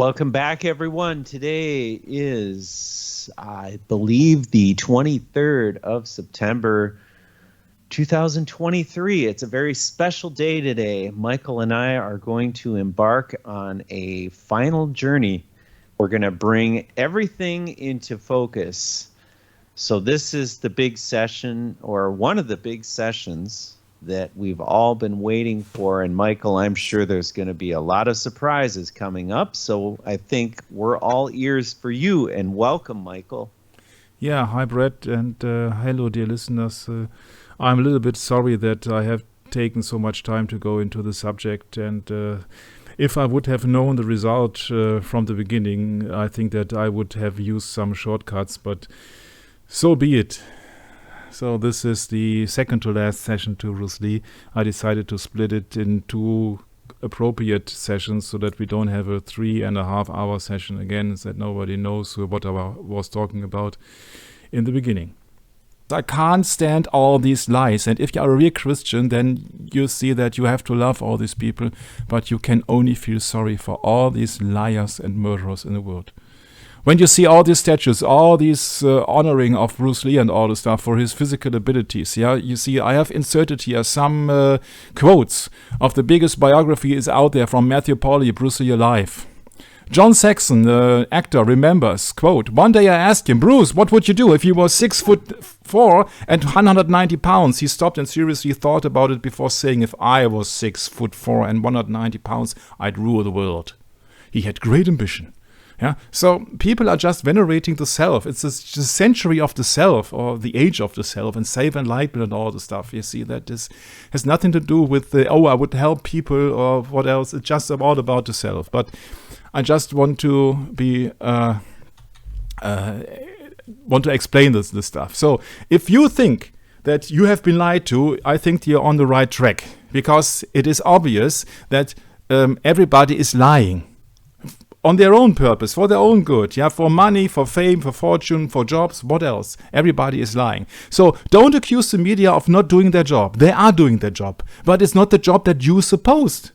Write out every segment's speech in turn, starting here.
Welcome back, everyone. Today is, I believe, the 23rd of September, 2023. It's a very special day today. Michael and I are going to embark on a final journey. We're going to bring everything into focus. So this is the big session, or one of the big sessions that we've all been waiting for. And Michael, I'm sure there's going to be a lot of surprises coming up. So I think we're all ears for you, and welcome, Michael. Yeah, hi, Brett, and hello, dear listeners. I'm a little bit sorry that I have taken so much time to go into the subject, and if I would have known the result from the beginning, I think that I would have used some shortcuts, but so be it. So this is the second to last session to Bruce Lee. I decided to split it in two appropriate sessions so that we don't have a 3.5 hour session again, so that nobody knows what I was talking about in the beginning. I can't stand all these lies, and if you are a real Christian, then you see that you have to love all these people, but you can only feel sorry for all these liars and murderers in the world. When you see all these statues, all these honoring of Bruce Lee and all the stuff for his physical abilities, yeah, you see I have inserted here some quotes of the biggest biography is out there from Matthew Pauly, Bruce Lee Alive. John Saxon, the actor, remembers, quote, "One day I asked him, Bruce, what would you do if you were 6'4" and 190 pounds? He stopped and seriously thought about it before saying, if I was 6'4" and 190 pounds, I'd rule the world. He had great ambition. Yeah, so people are just venerating the self. It's the century of the self, or the age of the self, and self-enlightenment and all the stuff. You see, that this has nothing to do with the, I would help people or what else. It's just all about the self. But I just want to be want to explain this stuff. So if you think that you have been lied to, I think you're on the right track, because it is obvious that everybody is lying. On their own purpose, for their own good, yeah, for money, for fame, for fortune, for jobs, what else? Everybody is lying. So don't accuse the media of not doing their job. They are doing their job, but it's not the job that you supposed.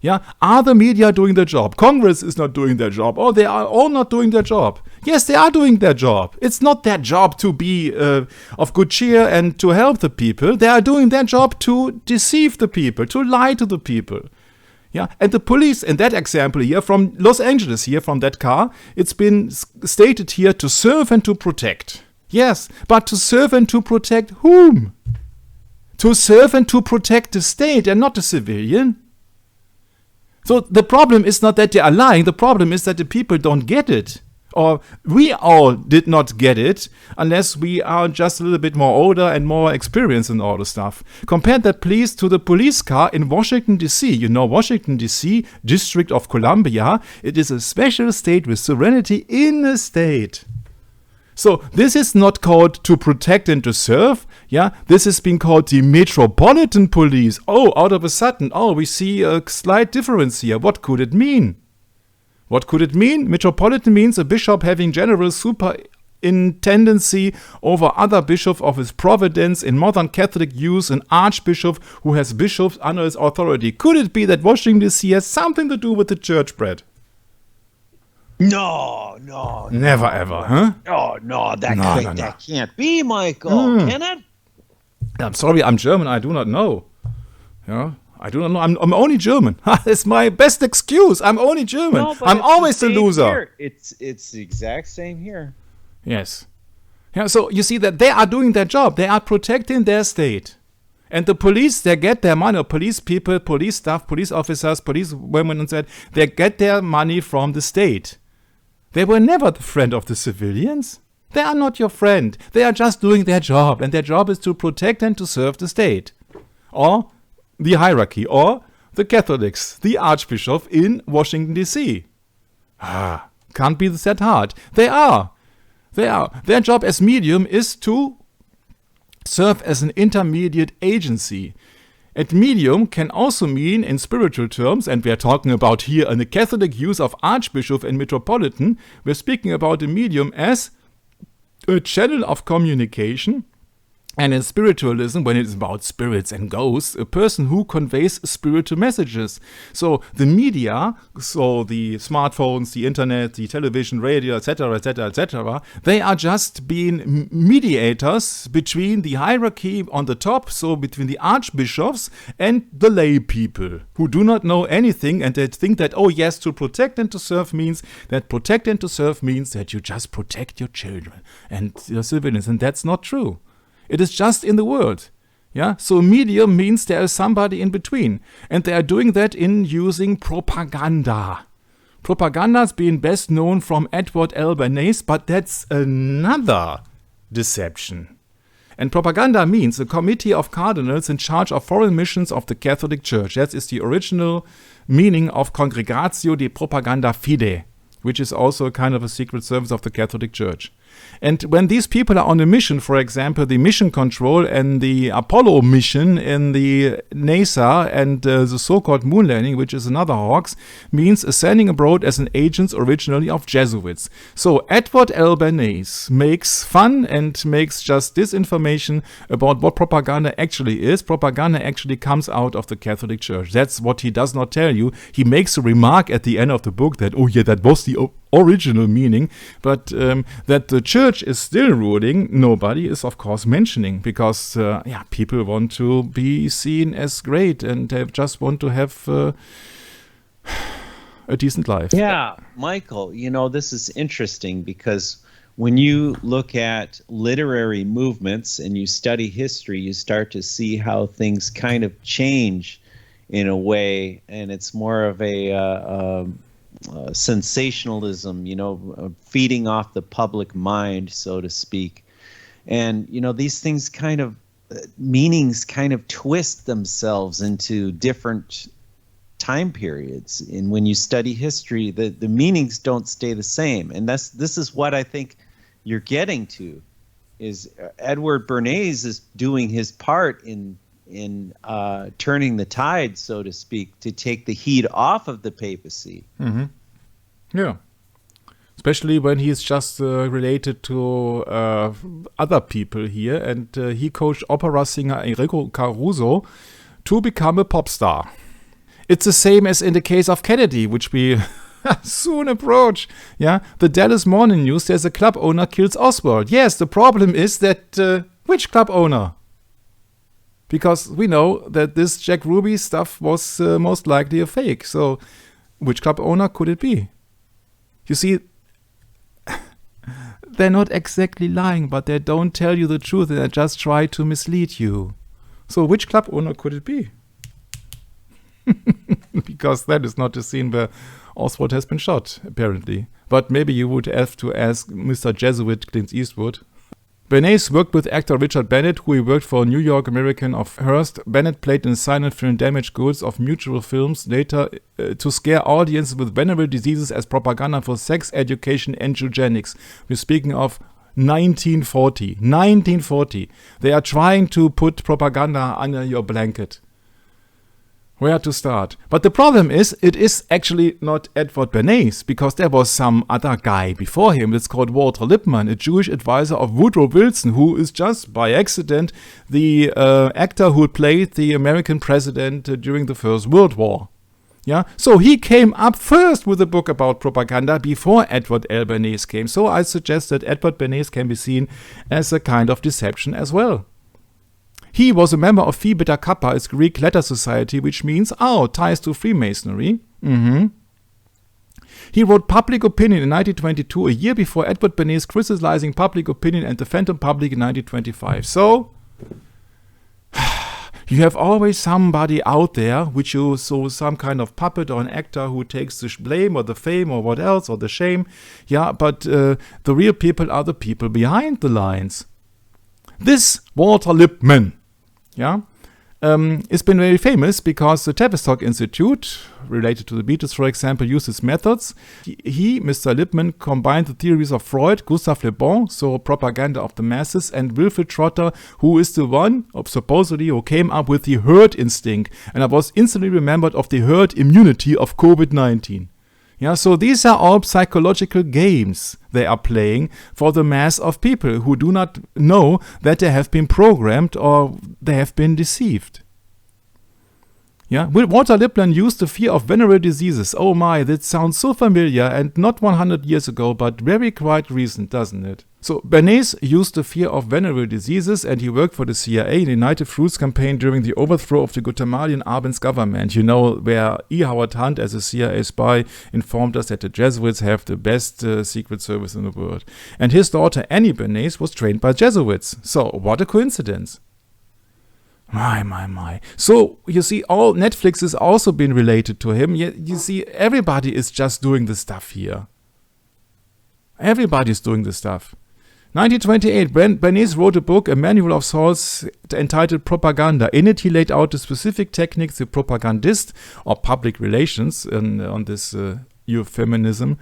Yeah, are the media doing their job? Congress is not doing their job, or they are all not doing their job. Yes, they are doing their job. It's not their job to be of good cheer and to help the people. They are doing their job to deceive the people, to lie to the people. Yeah, and the police, in that example here from Los Angeles, here from that car, it's been stated here to serve and to protect. Yes, but to serve and to protect whom? To serve and to protect the state and not the civilian. So the problem is not that they are lying, the problem is that the people don't get it. Or we all did not get it, unless we are just a little bit more older and more experienced in all the stuff. Compare that, please, to the police car in Washington, D.C. You know, Washington, D.C., District of Columbia, it is a special state with sovereignty in a state. So this is not called to protect and to serve. Yeah, this has been called the Metropolitan Police. Oh, out of a sudden, we see a slight difference here. What could it mean? What could it mean? Metropolitan means a bishop having general superintendency over other bishops of his providence. In modern Catholic use, an archbishop who has bishops under his authority. Could it be that Washington, D.C. has something to do with the church, Brett? No. Never ever, huh? No, that can't be, Michael. Can it? I'm sorry, I'm German. I do not know. Yeah. I do not know. I'm only German. That's my best excuse. I'm only German. No, I'm always the loser. Here. It's the exact same here. Yes. Yeah. So you see that they are doing their job. They are protecting their state. And the police, they get their money. Police people, police staff, police officers, police women, and that they get their money from the state. They were never the friend of the civilians. They are not your friend. They are just doing their job, and their job is to protect and to serve the state, or the hierarchy, or the Catholics, the Archbishop in Washington, D.C. Can't be that hard. They are. Their job as medium is to serve as an intermediate agency. And medium can also mean, in spiritual terms, and we are talking about here in the Catholic use of Archbishop and Metropolitan, we're speaking about a medium as a channel of communication And in spiritualism, when it is about spirits and ghosts, a person who conveys spiritual messages. So the media, so the smartphones, the internet, the television, radio, etc., etc., etc., they are just being mediators between the hierarchy on the top, so between the archbishops and the lay people who do not know anything, and they think that, oh yes, to protect and to serve means that you just protect your children and your civilians, and that's not true. It is just in the world. Yeah? So media means there is somebody in between. And they are doing that in using propaganda. Propaganda is being best known from Edward Albanese, but that's another deception. And propaganda means a committee of cardinals in charge of foreign missions of the Catholic Church. That is the original meaning of Congregatio de Propaganda Fide, which is also a kind of a secret service of the Catholic Church. And when these people are on a mission, for example, the mission control and the Apollo mission in the NASA and the so-called moon landing, which is another hoax, means sending abroad as an agents originally of Jesuits. So Edward Albanese makes fun and makes just disinformation about what propaganda actually is. Propaganda actually comes out of the Catholic Church. That's what he does not tell you. He makes a remark at the end of the book that, oh yeah, that was the original meaning, but that the church is still ruling, nobody is of course mentioning, because people want to be seen as great and they just want to have a decent life. Yeah, Michael, this is interesting because when you look at literary movements and you study history, you start to see how things kind of change in a way, and it's more of a sensationalism, feeding off the public mind, so to speak. And, these things kind of, meanings kind of twist themselves into different time periods. And when you study history, the meanings don't stay the same. And this is what I think you're getting to, is Edward Bernays is doing his part in turning the tide, so to speak, to take the heat off of the papacy. Mm-hmm. Yeah. Especially when he's just related to other people here, and he coached opera singer Enrico Caruso to become a pop star. It's the same as in the case of Kennedy, which we soon approach. Yeah, the Dallas Morning News says a club owner kills Oswald. Yes, the problem is that which club owner? Because we know that this Jack Ruby stuff was most likely a fake. So which club owner could it be? You see, they're not exactly lying, but they don't tell you the truth. They just try to mislead you. So which club owner could it be? Because that is not the scene where Oswald has been shot, apparently. But maybe you would have to ask Mr. Jesuit Clint Eastwood. Bernays worked with actor Richard Bennett, who he worked for New York American of Hearst. Bennett played in the silent film Damaged Goods of Mutual Films, later to scare audiences with venereal diseases as propaganda for sex education and eugenics. We're speaking of 1940. 1940. They are trying to put propaganda under your blanket. Where to start? But the problem is, it is actually not Edward Bernays, because there was some other guy before him. It's called Walter Lippmann, a Jewish advisor of Woodrow Wilson, who is just by accident the actor who played the American president during the First World War. Yeah, so he came up first with a book about propaganda before Edward L. Bernays came. So I suggest that Edward Bernays can be seen as a kind of deception as well. He was a member of Phi Beta Kappa, its Greek letter society, which means, ties to Freemasonry. Mm-hmm. He wrote Public Opinion in 1922, a year before Edward Bernays criticizing Public Opinion and the Phantom Public in 1925. So, you have always somebody out there, which you saw some kind of puppet or an actor who takes the blame or the fame or what else, or the shame. Yeah, but the real people are the people behind the lines. This Walter Lippmann, it's been very famous because the Tavistock Institute, related to the Beatles, for example, used his methods. He, Mr. Lippmann, combined the theories of Freud, Gustave Le Bon, so propaganda of the masses, and Wilfred Trotter, who is the one, supposedly, who came up with the herd instinct. And I was instantly remembered of the herd immunity of COVID-19. Yeah, so these are all psychological games they are playing for the mass of people who do not know that they have been programmed or they have been deceived. Yeah, Walter Lippmann used the fear of venereal diseases. Oh my, that sounds so familiar and not 100 years ago, but very quite recent, doesn't it? So Bernays used the fear of venereal diseases, and he worked for the CIA in the United Fruits campaign during the overthrow of the Guatemalan Arbenz government. You know, where E. Howard Hunt, as a CIA spy, informed us that the Jesuits have the best secret service in the world. And his daughter Annie Bernays was trained by Jesuits. So what a coincidence. My. So, you see, all Netflix has also been related to him. You see, everybody is just doing the stuff here. Everybody's doing the stuff. 1928, Bernays wrote a book, A Manual of Sorts, entitled Propaganda. In it, he laid out the specific techniques the propagandist, or public relations, on this euphemismus,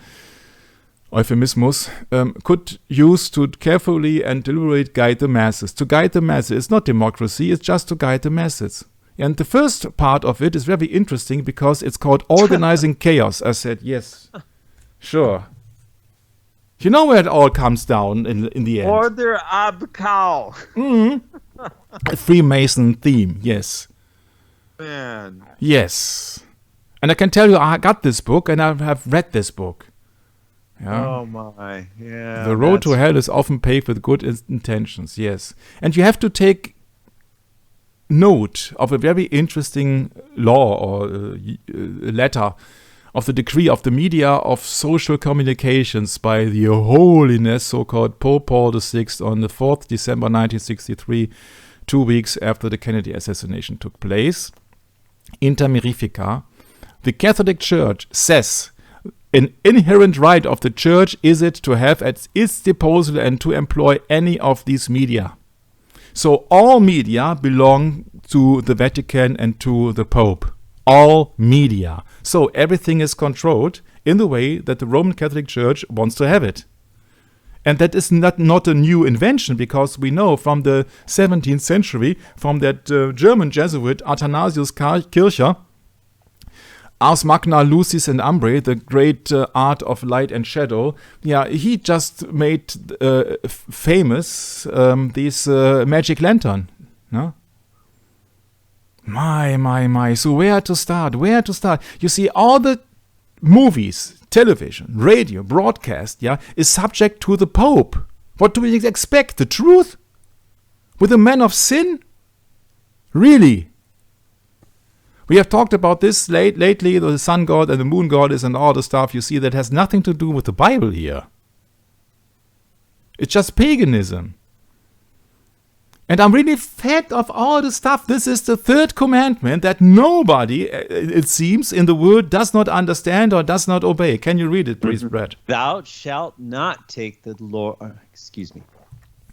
could use to carefully and deliberately guide the masses. To guide the masses, it's not democracy, it's just to guide the masses. And the first part of it is very interesting because it's called organizing chaos. I said, yes, sure. You know where it all comes down in the end. Order ab cow. A Freemason theme, yes. Man. Yes. And I can tell you, I got this book and I have read this book. Yeah. Oh my, yeah. The road to hell is often paved with good intentions, yes. And you have to take note of a very interesting law or letter of the decree of the media of social communications by the Holiness, so-called Pope Paul VI, on the 4th December 1963, 2 weeks after the Kennedy assassination took place. Inter Mirifica, the Catholic Church says, an inherent right of the Church is it to have at its disposal and to employ any of these media. So all media belong to the Vatican and to the Pope. All media. So everything is controlled in the way that the Roman Catholic Church wants to have it. And that is not a new invention, because we know from the 17th century, from that German Jesuit Athanasius Kircher, Ars Magna Lucis and Umbrae, the great art of light and shadow, he just made famous this magic lantern. No? My. So where to start? You see, all the movies, television, radio, broadcast, is subject to the Pope. What do we expect? The truth? With a man of sin? Really? We have talked about this lately, the sun god and the moon goddess and all the stuff, you see, that has nothing to do with the Bible here. It's just paganism. And I'm really fed of all the stuff. This is the third commandment that nobody, it seems, in the world does not understand or does not obey. Can you read it, please, Brad? Thou shalt not take the Lord,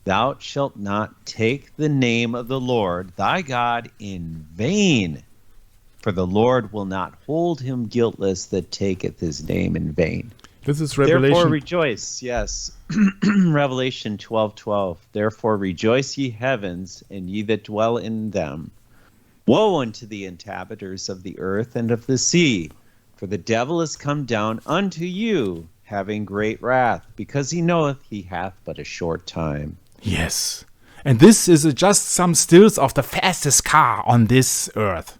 Thou shalt not take the name of the Lord thy God in vain. For the Lord will not hold him guiltless that taketh his name in vain. This is Revelation. Therefore rejoice, yes. Revelation 12:12. Therefore rejoice, ye heavens, and ye that dwell in them. Woe unto the inhabitants of the earth and of the sea, for the devil is come down unto you, having great wrath, because he knoweth he hath but a short time. Yes. And this is just some stills of the fastest car on this earth.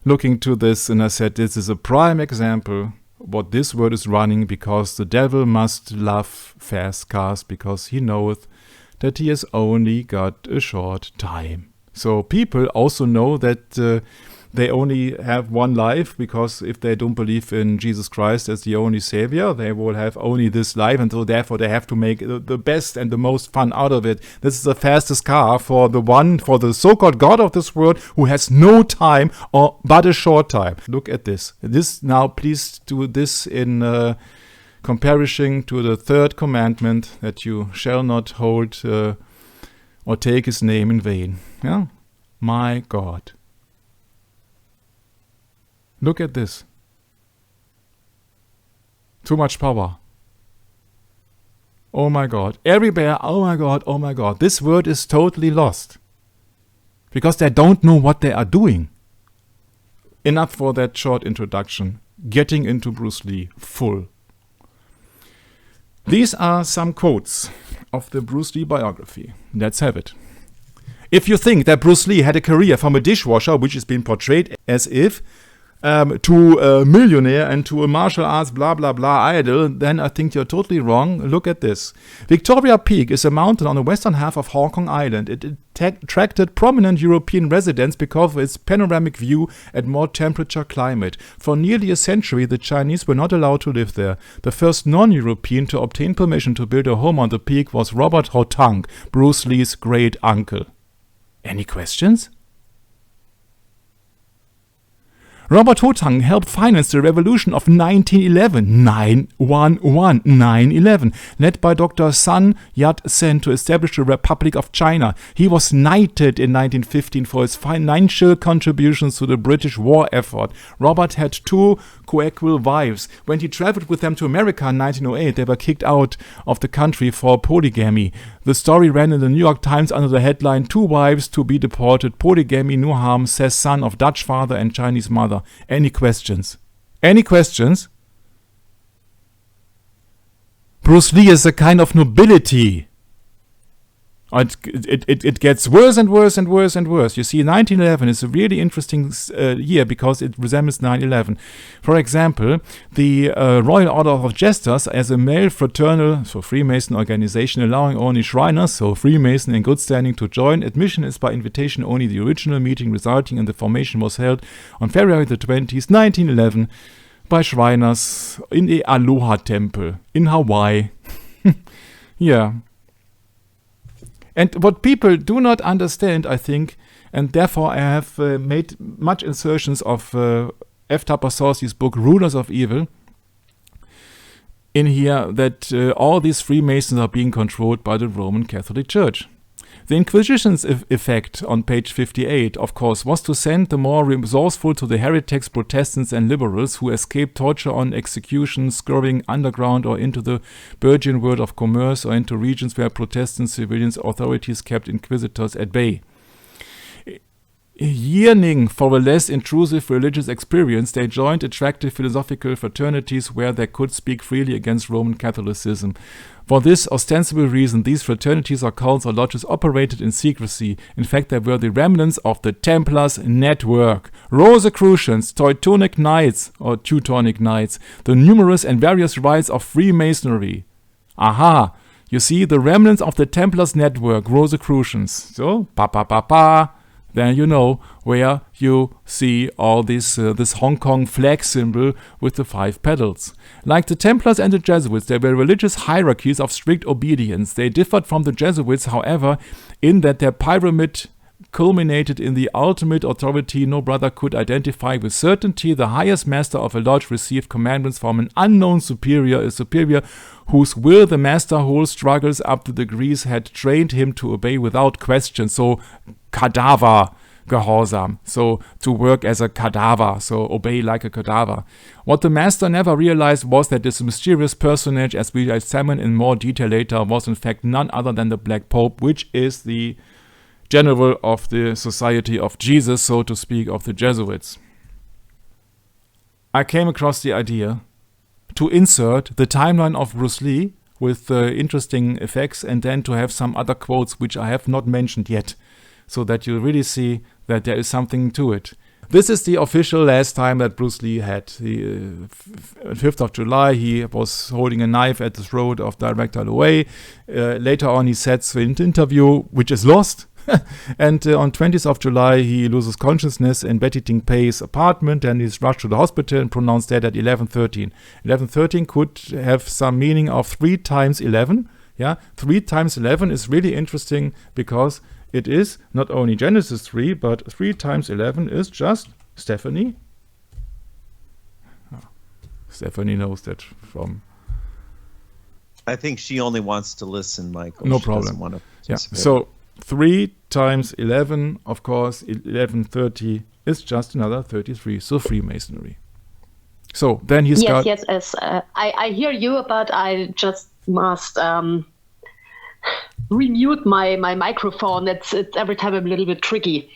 Looking to this, and I said, this is a prime example what this world is running, because the devil must love fast cars, because he knoweth that he has only got a short time. So people also know that they only have one life, because if they don't believe in Jesus Christ as the only Savior, they will have only this life, and so therefore they have to make the best and the most fun out of it. This is the fastest car for the so-called God of this world, who has no time or but a short time. Look at this. This now, please do this in comparison to the third commandment, that you shall not hold or take his name in vain. Yeah? My God. Look at this. Too much power. Oh my God. Everywhere, oh my God, oh my God. This world is totally lost. Because they don't know what they are doing. Enough for that short introduction. getting into Bruce Lee full. These are some quotes of the Bruce Lee biography. Let's have it. If you think that Bruce Lee had a career from a dishwasher, which is being portrayed as if, to a millionaire and to a martial arts blah blah blah idol, then I think you're totally wrong. Look at this. Victoria Peak is a mountain on the western half of Hong Kong Island. It attracted prominent European residents because of its panoramic view and more temperature climate. For nearly a century, the Chinese were not allowed to live there. The first non-European to obtain permission to build a home on the peak was Robert Ho Tang, Bruce Lee's great uncle. Any questions? Robert Ho Tang helped finance the revolution of 1911, 911, led by Dr. Sun Yat-sen to establish the Republic of China. He was knighted in 1915 for his financial contributions to the British war effort. Robert had 2 co-equal wives. When he traveled with them to America in 1908, they were kicked out of the country for polygamy. The story ran in the New York Times under the headline, 2 wives to be deported, polygamy no harm, says son of Dutch father and Chinese mother. Any questions? Any questions? Bruce Lee is a kind of nobility. It gets worse and worse and worse and worse. You see, 1911 is a really interesting year because it resembles 9/11. For example, the Royal Order of Jesters, as a male fraternal, so Freemason organization, allowing only Shriners, so Freemason in good standing, to join. Admission is by invitation only. The original meeting resulting in the formation was held on February the 20th, 1911, by Shriners in the Aloha Temple in Hawaii. Yeah. And what people do not understand, I think, and therefore I have made much insertions of F. Tapasorsi's book, Rulers of Evil, in here, that all these Freemasons are being controlled by the Roman Catholic Church. The Inquisition's effect on page 58, of course, was to send the more resourceful to the heretics, Protestants and liberals who escaped torture on execution, scurrying underground or into the burgeoning world of commerce or into regions where Protestant civilians authorities kept inquisitors at bay. Yearning for a less intrusive religious experience, they joined attractive philosophical fraternities where they could speak freely against Roman Catholicism. For this ostensible reason, these fraternities or cults or lodges operated in secrecy. In fact, they were the remnants of the Templars network. Rosicrucians, Teutonic Knights or Teutonic Knights, the numerous and various rites of Freemasonry. Aha! You see, the remnants of the Templars network, Rosicrucians. So, then you know where you see all this Hong Kong flag symbol with the 5 petals. Like the Templars and the Jesuits, they were religious hierarchies of strict obedience. They differed from the Jesuits, however, in that their pyramid culminated in the ultimate authority no brother could identify with certainty. The highest master of a lodge received commandments from an unknown superior, a superior whose will the master whole struggles up to degrees had trained him to obey without question. So cadaver gehorsam, so to work as a cadaver, so obey like a cadaver. What the master never realized was that this mysterious personage, as we examine in more detail later, was in fact none other than the Black Pope, which is the general of the Society of Jesus, so to speak, of the Jesuits. I came across the idea to insert the timeline of Bruce Lee with interesting effects and then to have some other quotes which I have not mentioned yet, so that you really see that there is something to it. This is the official last time that Bruce Lee had. The 5th of July, he was holding a knife at the throat of director Loewe. Later on, he sets an interview, which is lost. And on 20th of July, he loses consciousness in Betty Ting Pei's apartment, and he's rushed to the hospital and pronounced dead at 11:13. 11:13 could have some meaning of 3 times 11. Yeah, 3 times 11 is really interesting because it is not only Genesis 3, but 3 times 11 is just Stephanie. Oh, Stephanie knows that from. I think she only wants to listen, Michael. No she problem. Doesn't want to participate. So 3 times 11, of course, 11:30 is just another 33. So Freemasonry. So then he's got. Yes. I hear you, but I just must remute my microphone. It's every time a little bit tricky.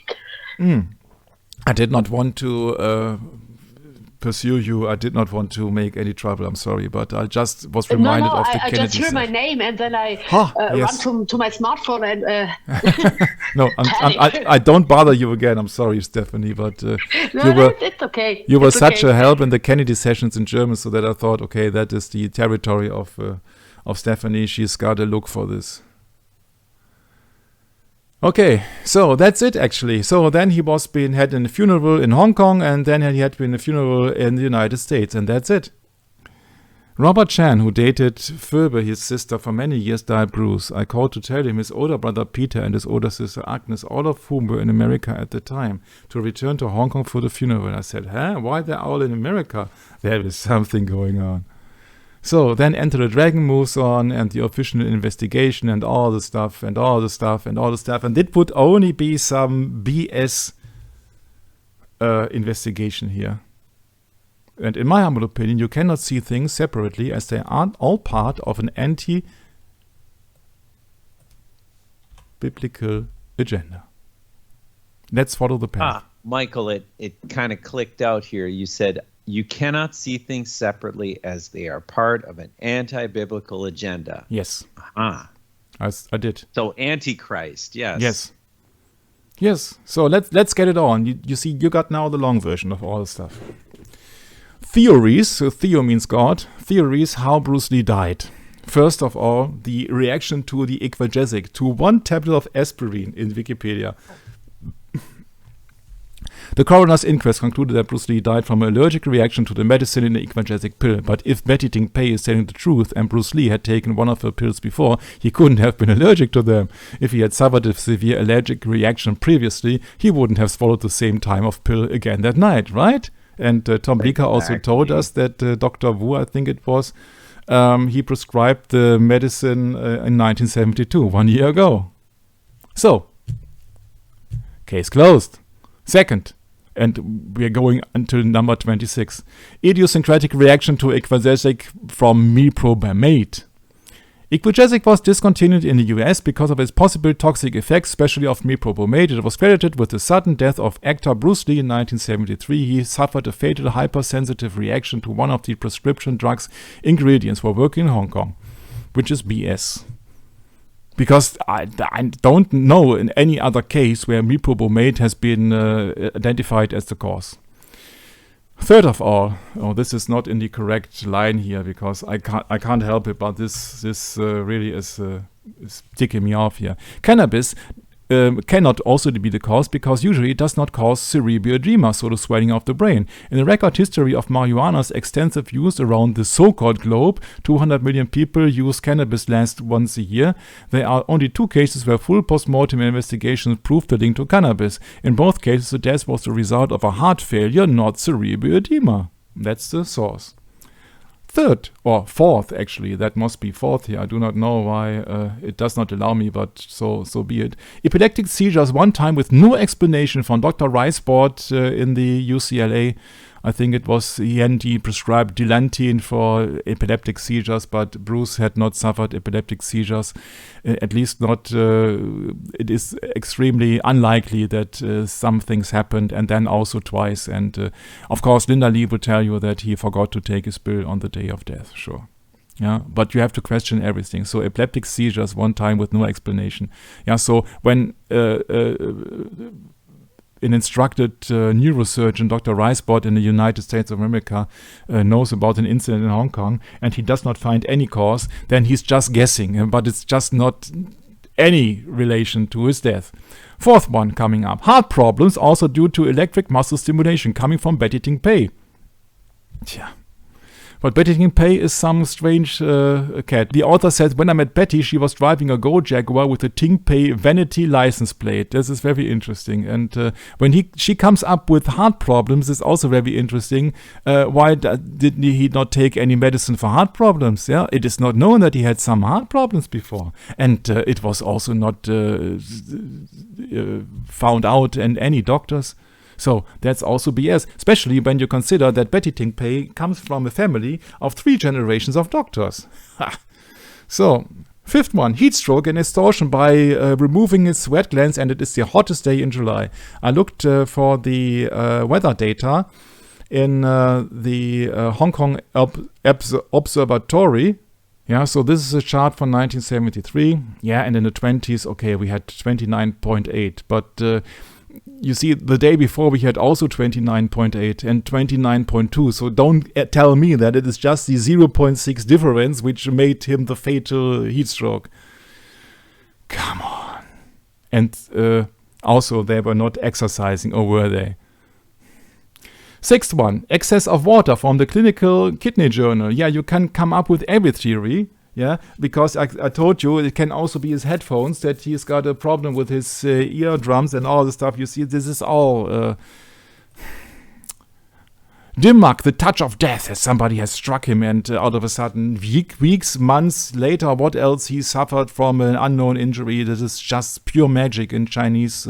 I did not want to pursue you. I did not want to make any trouble. I'm sorry, but I just was reminded of the Kennedy I just hear my session. name and then I yes. run to my smartphone and. No, I don't bother you again. I'm sorry, Stephanie, but it's okay. You were such a help in the Kennedy sessions in German, so that I thought, okay, that is the territory of Stephanie. She's got a look for this. Okay, so that's it actually. So then he had a funeral in Hong Kong, and then he had been a funeral in the United States, and that's it. Robert Chan, who dated Phoebe, his sister, for many years, died Bruce. I called to tell him his older brother Peter and his older sister Agnes, all of whom were in America at the time, to return to Hong Kong for the funeral. I said, why they're all in America? There is something going on. So then Enter the Dragon moves on, and the official investigation and all the stuff, and it would only be some BS investigation here. And in my humble opinion, you cannot see things separately, as they aren't all part of an anti-biblical agenda. Let's follow the path. Michael, it kind of clicked out here. You said you cannot see things separately as they are part of an anti-biblical agenda. Yes. I did. So Antichrist, yes. Yes. So let's get it on. You see, you got now the long version of all the stuff. Theories, so Theo means God, theories how Bruce Lee died. First of all, the reaction to the Equagesic, to 1 tablet of aspirin in Wikipedia. The coroner's inquest concluded that Bruce Lee died from an allergic reaction to the medicine in the Equagesic pill, but if Betty Ting Pei is telling the truth and Bruce Lee had taken one of her pills before, he couldn't have been allergic to them. If he had suffered a severe allergic reaction previously, he wouldn't have swallowed the same time of pill again that night, right? And Tom Bleeker also told us that Dr. Wu, I think it was, he prescribed the medicine in 1972, 1 year ago. So, case closed. Second, and we're going until number 26. Idiosyncratic reaction to Equagesic from meprobamate. Equagesic was discontinued in the US because of its possible toxic effects, especially of meprobamate. It was credited with the sudden death of actor Bruce Lee in 1973. He suffered a fatal hypersensitive reaction to one of the prescription drugs ingredients while working in Hong Kong, which is BS. Because I don't know in any other case where meprobamate has been identified as the cause. Third of all, this is not in the correct line here because I can't help it, but this really is ticking me off here. Cannabis cannot also be the cause because usually it does not cause cerebral edema, so the swelling of the brain. In the record history of marijuana's extensive use around the so-called globe, 200 million people use cannabis once a year. There are only 2 cases where full post-mortem investigations proved the link to cannabis. In both cases, the death was the result of a heart failure, not cerebral edema. That's the source. Third, or fourth actually, that must be fourth here. I do not know why it does not allow me, but so be it. Epileptic seizures one time with no explanation from Dr. Ricebord in the UCLA. I think it was he prescribed Dilantin for epileptic seizures, but Bruce had not suffered epileptic seizures. At least not, it is extremely unlikely that some things happened, and then also twice. And of course, Linda Lee will tell you that he forgot to take his pill on the day of death, sure. Yeah, but you have to question everything. So epileptic seizures one time with no explanation. Yeah, so when an instructed neurosurgeon, Dr. Ricebord in the United States of America, knows about an incident in Hong Kong and he does not find any cause, then he's just guessing, but it's just not any relation to his death. Fourth one coming up. Heart problems also due to electric muscle stimulation coming from Betty Ting Pei. Tja. But Betty Ting Pei is some strange cat. The author says, when I met Betty, she was driving a Go Jaguar with a Ting Pei vanity license plate. This is very interesting. And when she comes up with heart problems, it's also very interesting. Why didn't he not take any medicine for heart problems? Yeah, it is not known that he had some heart problems before. And it was also not found out in any doctors. So that's also BS, especially when you consider that Betty Ting Pei comes from a family of 3 generations of doctors. So, fifth one, heat stroke and exhaustion by removing his sweat glands, and it is the hottest day in July. I looked for the weather data, in the Hong Kong Observatory. Yeah, so this is a chart from 1973. Yeah, and in the 20s, okay, we had 29.8. But you see, the day before we had also 29.8 and 29.2. So don't tell me that it is just the 0.6 difference which made him the fatal heat stroke. Come on. And also, they were not exercising, or were they? Sixth one, excess of water from the Clinical Kidney Journal. Yeah, you can come up with every theory. Yeah, because I told you it can also be his headphones, that he's got a problem with his eardrums and all the stuff. You see, this is all Dimmak, the touch of death, as somebody has struck him, and out of a sudden, weeks, months later, what else? He suffered from an unknown injury. This is just pure magic in Chinese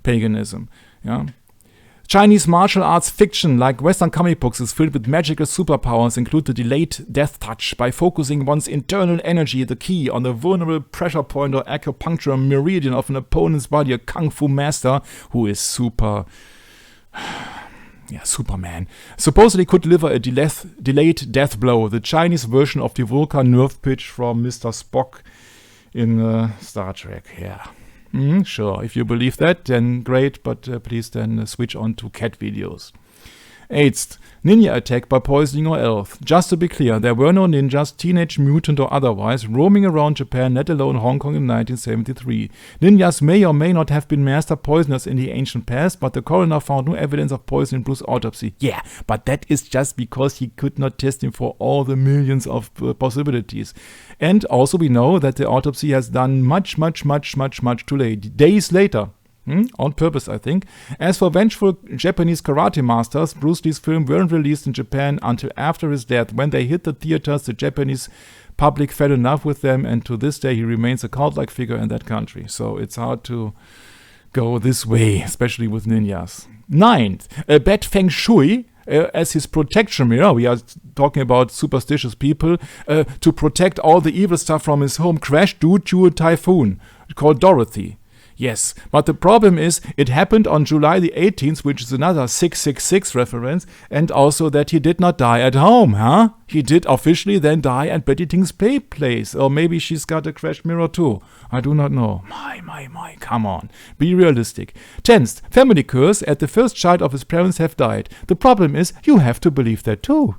paganism. Yeah. Chinese martial arts fiction, like Western comic books, is filled with magical superpowers, include the delayed death touch. By focusing one's internal energy, the key, on the vulnerable pressure point or acupuncture meridian of an opponent's body, a kung fu master who is Superman, supposedly could deliver a delayed death blow, the Chinese version of the Vulcan nerve pitch from Mr. Spock in Star Trek. Yeah. Sure, if you believe that, then great, but please then switch on to cat videos. Eighth, ninja attack by poisoning or elf. Just to be clear, there were no ninjas, teenage mutant or otherwise, roaming around Japan, let alone Hong Kong in 1973. Ninjas may or may not have been master poisoners in the ancient past, but the coroner found no evidence of poison in Bruce's autopsy. Yeah, but that is just because he could not test him for all the millions of possibilities. And also we know that the autopsy has done much too late. Days later. On purpose, I think. As for vengeful Japanese karate masters, Bruce Lee's film weren't released in Japan until after his death. When they hit the theaters, the Japanese public fell in love with them, and to this day he remains a cult-like figure in that country. So it's hard to go this way, especially with ninjas. Ninth, bad feng shui as his protection mirror. We are talking about superstitious people. To protect all the evil stuff from his home, crashed due to a typhoon called Dorothy. Yes, but the problem is it happened on July the 18th, which is another 666 reference, and also that he did not die at home, huh? He did officially then die at Betty Ting's place, or maybe she's got a crashed mirror too. I do not know. My, come on. Be realistic. 10th, family curse, at the first child of his parents have died. The problem is you have to believe that too.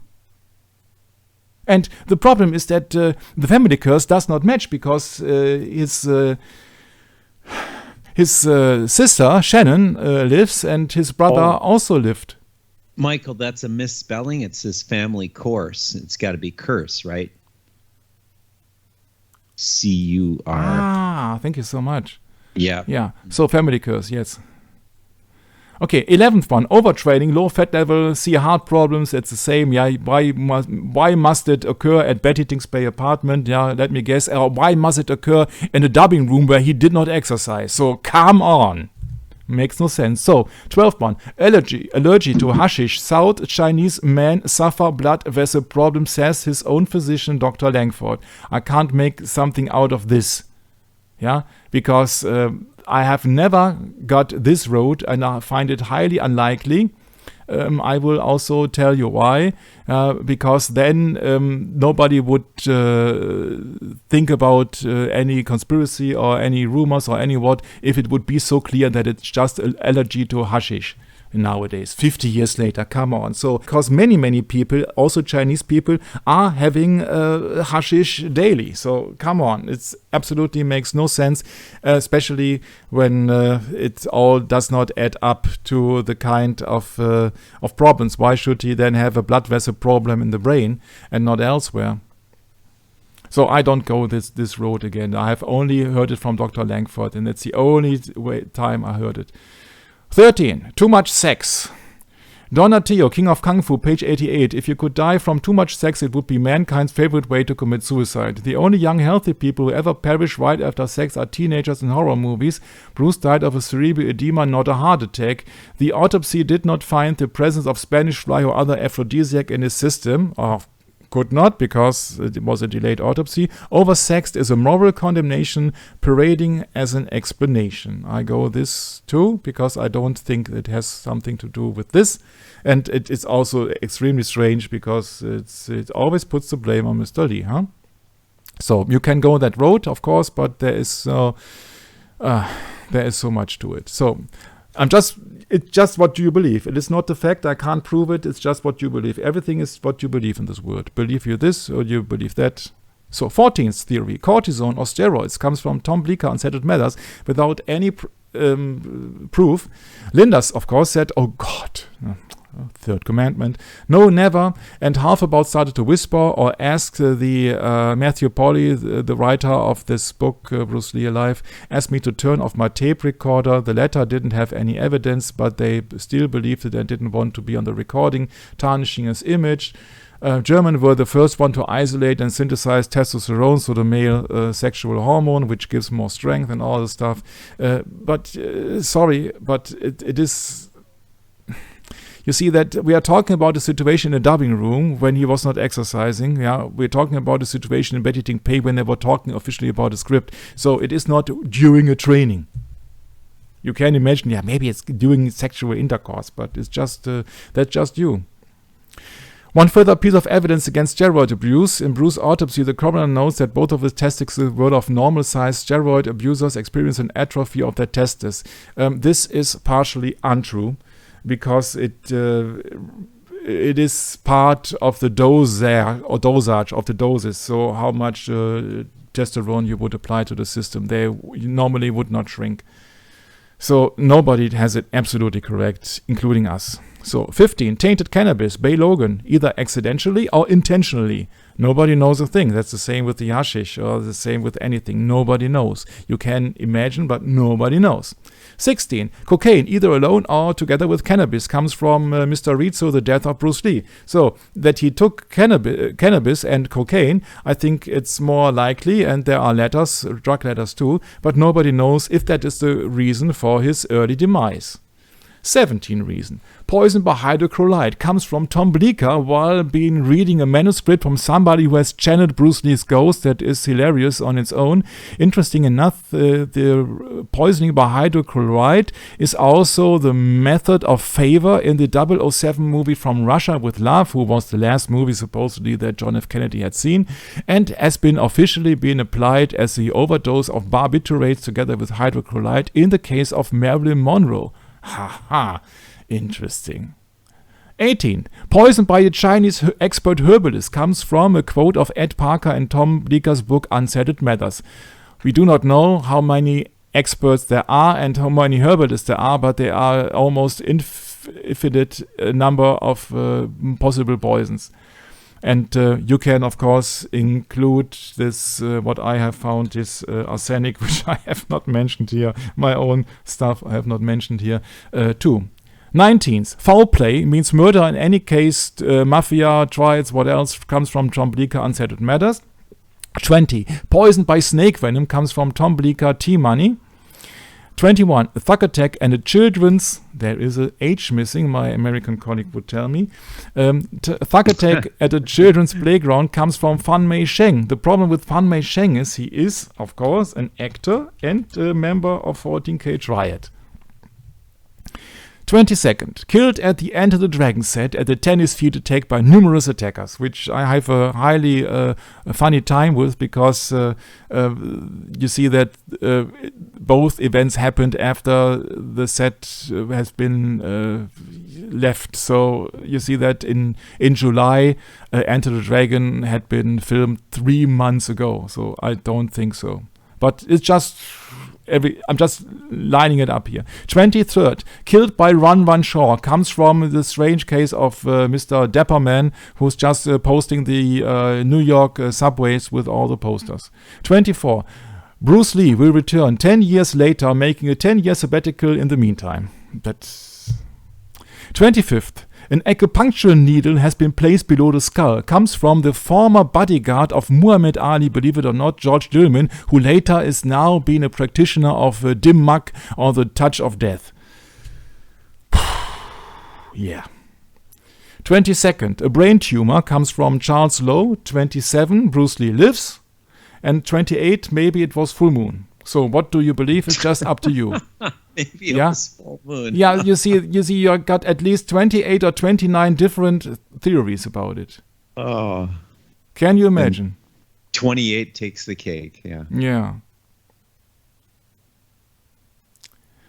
And the problem is that the family curse does not match because his sister, Shannon, lives, and his brother also lived. Michael, that's a misspelling. It says family course. It's got to be curse, right? C-U-R. Ah, thank you so much. Yeah. Yeah, so family curse, yes. Okay, 11th one, overtraining, low fat level, see heart problems, it's the same. Yeah, why must it occur at Betty Ting's Bay apartment? Yeah, let me guess. Why must it occur in a dubbing room where he did not exercise? So, come on. Makes no sense. So, 12th one, allergy to hashish. South Chinese man suffer blood vessel problem, says his own physician, Dr. Langford. I can't make something out of this. Yeah, because I have never got this road, and I find it highly unlikely. I will also tell you why, because then nobody would think about any conspiracy or any rumors or any what, if it would be so clear that it's just an allergy to hashish. Nowadays, 50 years later, come on. So, because many people, also Chinese people, are having hashish daily. So, come on. It absolutely makes no sense, especially when it all does not add up to the kind of problems. Why should he then have a blood vessel problem in the brain and not elsewhere? So I don't go this road again. I have only heard it from Dr. Langford, and it's the only time I heard it. 13. Too much sex. Donatello, King of Kung Fu, page 88. If you could die from too much sex, it would be mankind's favorite way to commit suicide. The only young, healthy people who ever perish right after sex are teenagers in horror movies. Bruce died of a cerebral edema, not a heart attack. The autopsy did not find the presence of Spanish fly or other aphrodisiac in his system. Oh, could not because it was a delayed autopsy. Oversexed is a moral condemnation parading as an explanation. I go this too because I don't think it has something to do with this. And it's also extremely strange because it always puts the blame on Mr. Lee, huh? So you can go that road, of course, but there is so much to it. So it's just what you believe. It is not the fact. I can't prove it. It's just what you believe. Everything is what you believe in this world. Believe you this or you believe that. So 14th theory, cortisone or steroids, comes from Tom Bleecker on Satanic Matters without any proof. Linders, of course, said, oh God, third commandment, no, never. And half about started to whisper or ask the Matthew Polly, the writer of this book, Bruce Lee Alive, asked me to turn off my tape recorder. The latter didn't have any evidence, but they still believed it and didn't want to be on the recording, tarnishing his image. Germans were the first one to isolate and synthesize testosterone, so the male sexual hormone, which gives more strength and all this stuff. But it is... You see that we are talking about a situation in a dubbing room when he was not exercising. Yeah, we're talking about a situation in Betty Ting Pei when they were talking officially about a script. So it is not during a training. You can imagine, yeah, maybe it's during sexual intercourse, but it's just that's just you. One further piece of evidence against steroid abuse. In Bruce's autopsy, the coroner notes that both of his testicles were of normal-sized. Steroid abusers experience an atrophy of their testes. This is partially untrue, because it is part of the dosage of the doses. So how much testosterone you would apply to the system, they normally would not shrink. So nobody has it absolutely correct, including us. So 15, tainted cannabis, Bay Logan, either accidentally or intentionally. Nobody knows a thing. That's the same with the hashish or the same with anything. Nobody knows. You can imagine, but nobody knows. 16, cocaine, either alone or together with cannabis, comes from Mr. Rizzo, the death of Bruce Lee. So that he took cannabis and cocaine, I think it's more likely, and there are letters, drug letters too, but nobody knows if that is the reason for his early demise. 17 reason. Poison by hydrochloride comes from Tom Bleecker while reading a manuscript from somebody who has channeled Bruce Lee's ghost. That is hilarious on its own. Interesting enough, the poisoning by hydrochloride is also the method of favor in the 007 movie From Russia with Love, who was the last movie supposedly that John F. Kennedy had seen, and has been officially been applied as the overdose of barbiturates together with hydrochloride in the case of Marilyn Monroe. Ha ha, interesting. 18. Poison by a Chinese expert herbalist comes from a quote of Ed Parker in Tom Bleecker's book Unsettled Matters. We do not know how many experts there are and how many herbalists there are, but there are almost infinite number of possible poisons. And you can, of course, include this, what I have found is arsenic, which I have not mentioned here. My own stuff I have not mentioned here, too. 19th, foul play means murder in any case, mafia, trials, what else comes from Tom Bleecker, Unsettled Matters. 20, poison by snake venom comes from Tom Bleecker, T-Money. 21, a thug attack and a children's, there is a H missing, my American colleague would tell me. A thug attack at a children's playground comes from Fan Mei Sheng. The problem with Fan Mei Sheng is he is, of course, an actor and a member of 14K Riot. 22nd, killed at the Enter the Dragon set at the tennis field attack by numerous attackers, which I have a highly funny time with because you see that both events happened after the set has been left. So you see that in July, Enter the Dragon had been filmed 3 months ago. So I don't think so. But it's just... I'm just lining it up here. 23rd, killed by Run Shaw comes from the strange case of Mr. Dapperman, who's just posting the New York subways with all the posters. 24, Bruce Lee will return 10 years later, making a 10-year sabbatical in the meantime. That's 25th. An acupuncture needle has been placed below the skull. Comes from the former bodyguard of Muhammad Ali, believe it or not, George Dillman, who later is now being a practitioner of Dim Mak or the touch of death. Yeah. 22nd, a brain tumor comes from Charles Lowe. 27, Bruce Lee lives. And 28, maybe it was full moon. So what do you believe? It's just up to you. Maybe it was full moon. Yeah, you see, you got at least 28 or 29 different theories about it. Oh. Can you imagine? 28 takes the cake, yeah. Yeah.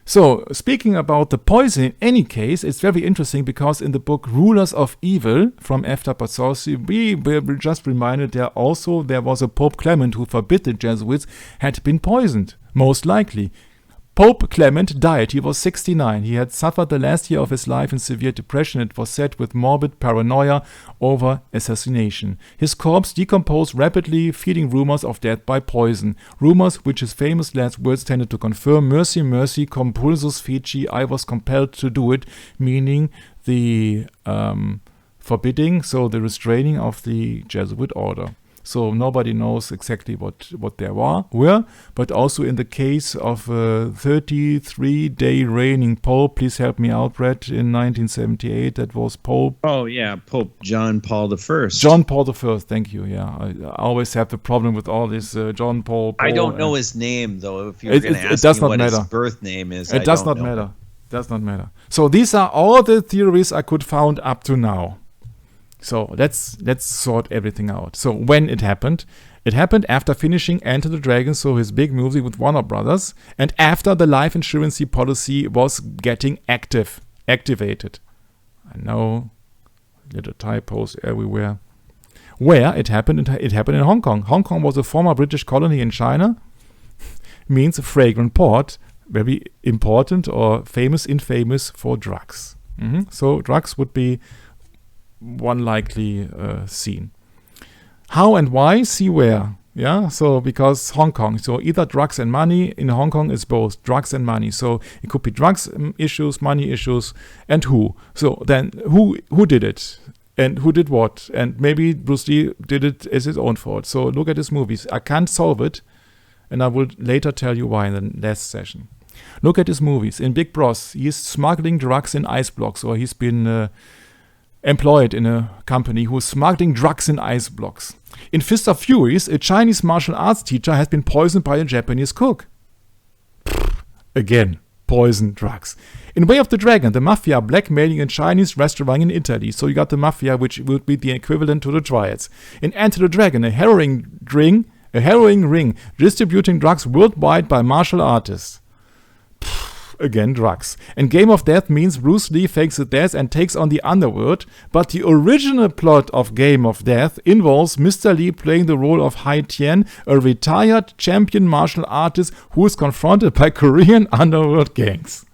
So, speaking about the poison, in any case, it's very interesting because in the book Rulers of Evil from F. Sorcery, we were just reminded there was a Pope Clement who forbid the Jesuits had been poisoned, most likely. Pope Clement died. He was 69. He had suffered the last year of his life in severe depression. It was said with morbid paranoia over assassination. His corpse decomposed rapidly, feeding rumors of death by poison. Rumors which his famous last words tended to confirm. Mercy, mercy, compulsus feci. I was compelled to do it, meaning the forbidding, so the restraining of the Jesuit order. So nobody knows exactly what there were, but also in the case of a 33-day reigning Pope, please help me out, Brett, in 1978, that was Pope. Oh, yeah, Pope John Paul I. John Paul I, thank you, yeah. I always have the problem with all this John Paul. I don't know his name, though, if you're going to ask me what his birth name is. It does not matter. Does not matter. So these are all the theories I could find up to now. So let's sort everything out. So when it happened after finishing Enter the Dragon, so his big movie with Warner Brothers, and after the life insurance policy was getting activated. I know, little typos everywhere. Where it happened in Hong Kong. Hong Kong was a former British colony in China. Means a fragrant port, very important or infamous for drugs. So drugs would be one likely scene. How and why? See where. Yeah, so because Hong Kong, so either drugs and money. In Hong Kong is both drugs and money. So it could be drugs issues, money issues, and who. So then who did it? And who did what? And maybe Bruce Lee did it as his own fault. So look at his movies. I can't solve it, and I will later tell you why in the last session. Look at his movies. In Big Bros, he's smuggling drugs in ice blocks, or he's been employed in a company who's smuggling drugs in ice blocks. In Fist of Furies, a Chinese martial arts teacher has been poisoned by a Japanese cook. Again, poison drugs. In Way of the Dragon, the mafia blackmailing a Chinese restaurant in Italy. So you got the mafia, which would be the equivalent to the Triads. In Enter the Dragon, a heroin ring distributing drugs worldwide by martial artists. Again, drugs. And Game of Death means Bruce Lee fakes a death and takes on the underworld, but the original plot of Game of Death involves Mr. Lee playing the role of Hai Tian, a retired champion martial artist who is confronted by Korean underworld gangs.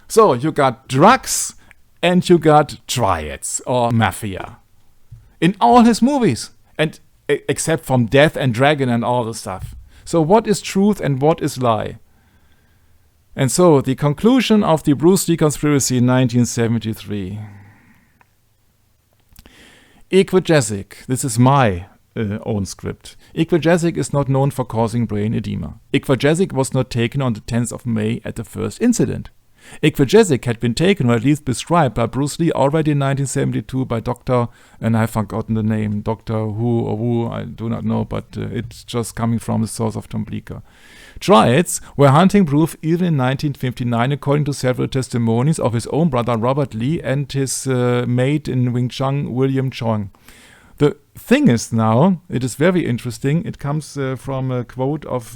So, you got drugs and you got triads, or mafia. In all his movies. And except from Death and Dragon and all the stuff. So what is truth and what is lie? And so, the conclusion of the Bruce Lee conspiracy in 1973. Equagesic. This is my own script. Equagesic is not known for causing brain edema. Equagesic was not taken on the 10th of May at the first incident. Equagesic had been taken, or at least prescribed, by Bruce Lee already in 1972 by Dr. and I've forgotten the name, Dr. Who, I do not know, but it's just coming from the source of Tom Bleecker. Triads were hunting proof even in 1959, according to several testimonies of his own brother Robert Lee and his mate in Wing Chun, William Chong. The thing is now, it is very interesting, it comes from a quote of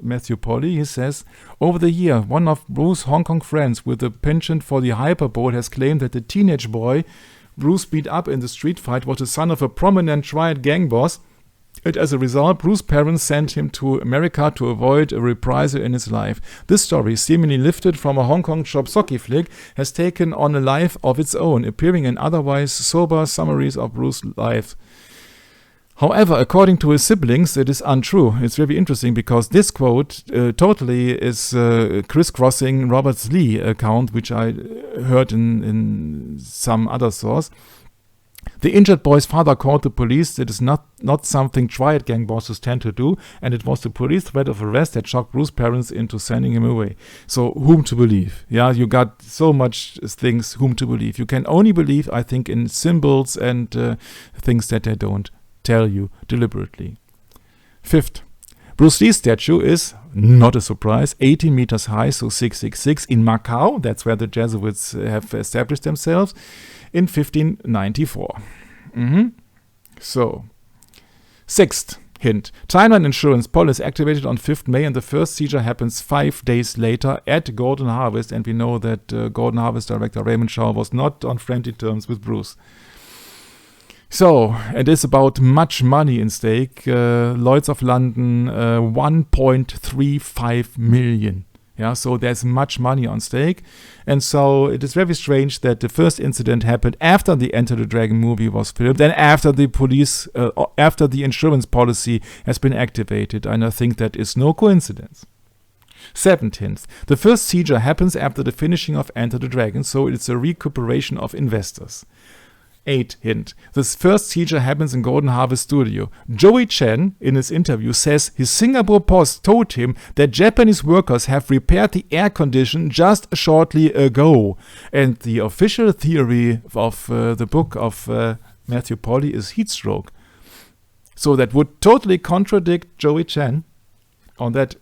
Matthew Polly. He says, over the year, one of Bruce's Hong Kong friends with a penchant for the hyperbole has claimed that the teenage boy Bruce beat up in the street fight was the son of a prominent triad gang boss, and as a result, Bruce's parents sent him to America to avoid a reprisal in his life. This story, seemingly lifted from a Hong Kong chop socky flick, has taken on a life of its own, appearing in otherwise sober summaries of Bruce's life. However, according to his siblings, it is untrue. It's very interesting because this quote totally is crisscrossing Robert Lee's account, which I heard in some other source. The injured boy's father called the police. It is not something triad gang bosses tend to do, and it was the police threat of arrest that shocked Bruce's parents into sending him away. So whom to believe? Yeah, you got so much things whom to believe. You can only believe, I think, in symbols and things that they don't tell you deliberately. Fifth, Bruce Lee's statue is, not a surprise, 18 meters high, so 666, in Macau. That's where the Jesuits have established themselves in 1594. So, sixth hint. Timeline insurance policy activated on 5th May, and the first seizure happens 5 days later at Golden Harvest, and we know that Golden Harvest director Raymond Shaw was not on friendly terms with Bruce. So, it is about much money in stake. Lloyds of London, 1.35 million. Yeah, so there's much money on stake. And so it is very strange that the first incident happened after the Enter the Dragon movie was filmed and after the after the insurance policy has been activated. And I think that is no coincidence. 7th hint. The first seizure happens after the finishing of Enter the Dragon, so it's a recuperation of investors. 8th hint. This first seizure happens in Golden Harvest Studio. Joey Chen, in his interview, says his Singapore boss told him that Japanese workers have repaired the air condition just shortly ago. And the official theory of the book of Matthew Polly is heat stroke. So that would totally contradict Joey Chen on that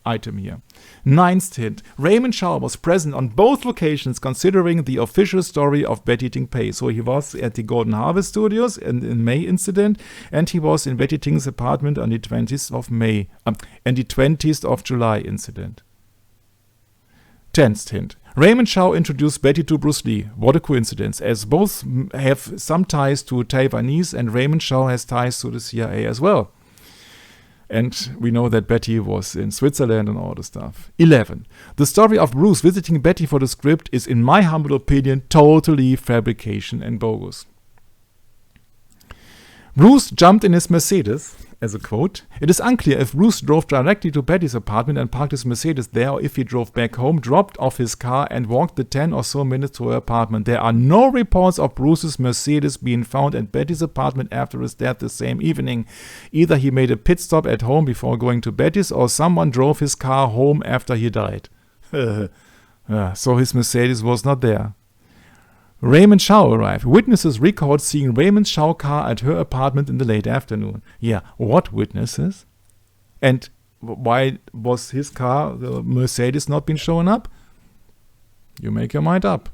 item here. 9th hint. Raymond Shaw was present on both locations considering the official story of Betty Ting Pei. So he was at the Golden Harvest Studios in May incident, and he was in Betty Ting's apartment on the 20th of May and the 20th of July incident. 10th hint. Raymond Shaw introduced Betty to Bruce Lee. What a coincidence, as both have some ties to Taiwanese, and Raymond Shaw has ties to the CIA as well. And we know that Betty was in Switzerland and all the stuff. 11. The story of Bruce visiting Betty for the script is, in my humble opinion, totally fabrication and bogus. Bruce jumped in his Mercedes, as a quote. It is unclear if Bruce drove directly to Betty's apartment and parked his Mercedes there, or if he drove back home, dropped off his car, and walked the 10 or so minutes to her apartment. There are no reports of Bruce's Mercedes being found at Betty's apartment after his death the same evening. Either he made a pit stop at home before going to Betty's, or someone drove his car home after he died. So his Mercedes was not there. Raymond Shaw arrived. Witnesses record seeing Raymond Shaw's car at her apartment in the late afternoon. Yeah, what witnesses? And why was his car, the Mercedes, not been showing up? You make your mind up.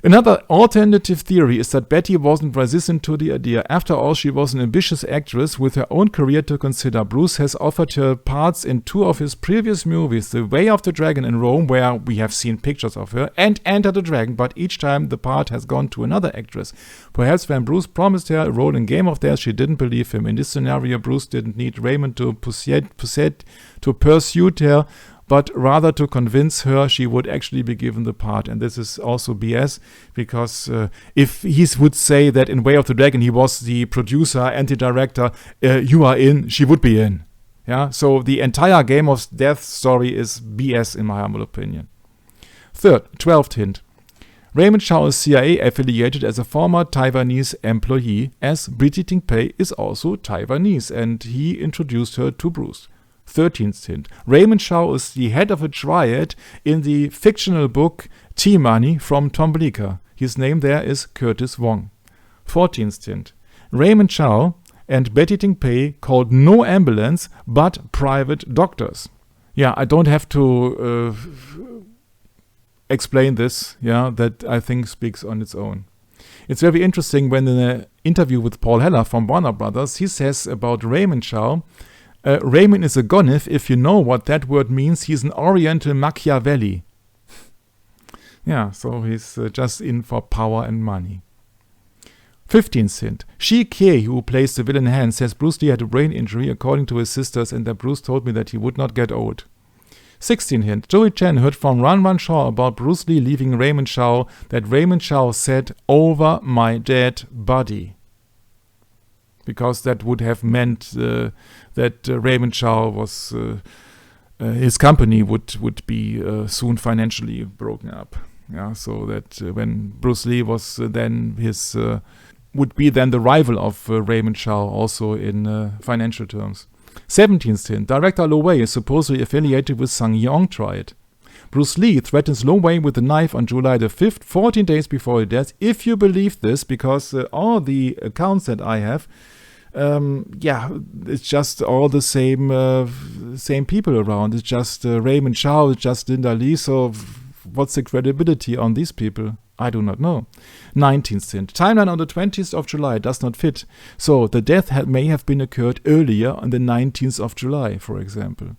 Another alternative theory is that Betty wasn't resistant to the idea. After all, she was an ambitious actress with her own career to consider. Bruce has offered her parts in 2 of his previous movies, The Way of the Dragon in Rome, where we have seen pictures of her, and Enter the Dragon, but each time the part has gone to another actress. Perhaps when Bruce promised her a role in Game of Thrones, she didn't believe him. In this scenario, Bruce didn't need Raymond to pursue her, but rather to convince her she would actually be given the part. And this is also BS, because if he would say that in Way of the Dragon he was the producer and the director, you are in, she would be in. Yeah, so the entire Game of Death story is BS in my humble opinion. 12th hint. Raymond Shaw is CIA affiliated as a former Taiwanese employee, as Betty Ting Pei is also Taiwanese, and he introduced her to Bruce. 13th hint. Raymond Shaw is the head of a triad in the fictional book T-Money from Tom Bleecker. His name there is Curtis Wong. 14th hint. Raymond Shaw and Betty Ting Pei called no ambulance but private doctors. Yeah, I don't have to explain this. Yeah, that I think speaks on its own. It's very interesting when in an interview with Paul Heller from Warner Brothers, he says about Raymond Shaw, Raymond is a gonif. If you know what that word means, he's an Oriental Machiavelli. Yeah, so he's just in for power and money. 15th hint. Shi Kie, who plays the villain Han, says Bruce Lee had a brain injury according to his sisters, and that Bruce told me that he would not get old. 16th hint. Joey Chen heard from Run Run Shaw about Bruce Lee leaving Raymond Shaw that Raymond Shaw said, "Over my dead body." Because that would have meant that Raymond Shaw was his company would be soon financially broken up. Yeah, so that when Bruce Lee was then would be then the rival of Raymond Chow, also in financial terms. 17th hint. Director Lo Wei is supposedly affiliated with Sang Yeong triad. Bruce Lee threatens Lo Wei with a knife on July the 5th, 14 days before his death. If you believe this, because all the accounts that I have, it's just all the same people around. It's just Raymond Chow, it's just Linda Lee. So what's the credibility on these people? I do not know. 19th hint. Timeline on the 20th of July does not fit. So the death may have been occurred earlier on the 19th of July, for example.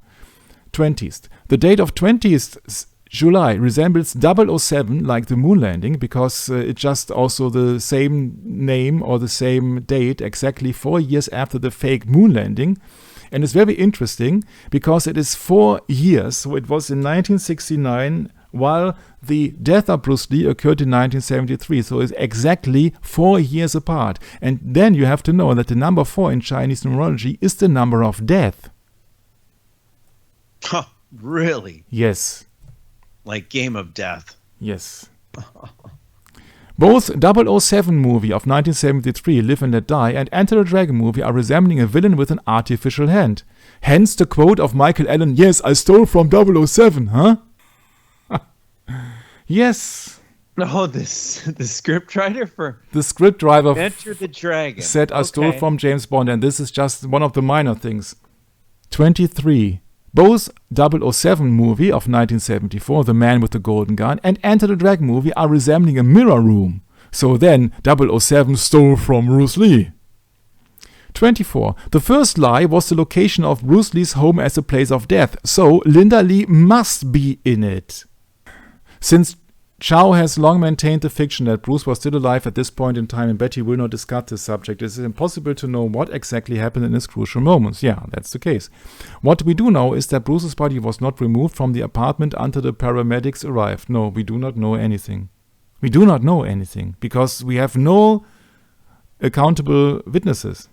20th. The date of 20th July resembles 007 like the moon landing because it's just also the same name or the same date exactly 4 years after the fake moon landing. And it's very interesting because it is 4 years. So it was in 1969 while the death of Bruce Lee occurred in 1973. So it's exactly 4 years apart. And then you have to know that the number 4 in Chinese numerology is the number of death. Huh, really? Yes. Like Game of Death. Yes. Both 007 movie of 1973, Live and Let Die, and Enter the Dragon movie are resembling a villain with an artificial hand. Hence the quote of Michael Allen, "Yes, I stole from 007, huh?" Yes. No, the scriptwriter for the scriptwriter Enter the Dragon said I stole from James Bond, and this is just one of the minor things. 23. Both 007 movie of 1974, The Man with the Golden Gun, and Enter the Dragon movie are resembling a mirror room. So then 007 stole from Bruce Lee. 24. The first lie was the location of Bruce Lee's home as a place of death. So Linda Lee must be in it. Since Chow has long maintained the fiction that Bruce was still alive at this point in time, and Betty will not discuss this subject, it is impossible to know what exactly happened in his crucial moments. Yeah, that's the case. What we do know is that Bruce's body was not removed from the apartment until the paramedics arrived. No, we do not know anything. We do not know anything, because we have no accountable witnesses.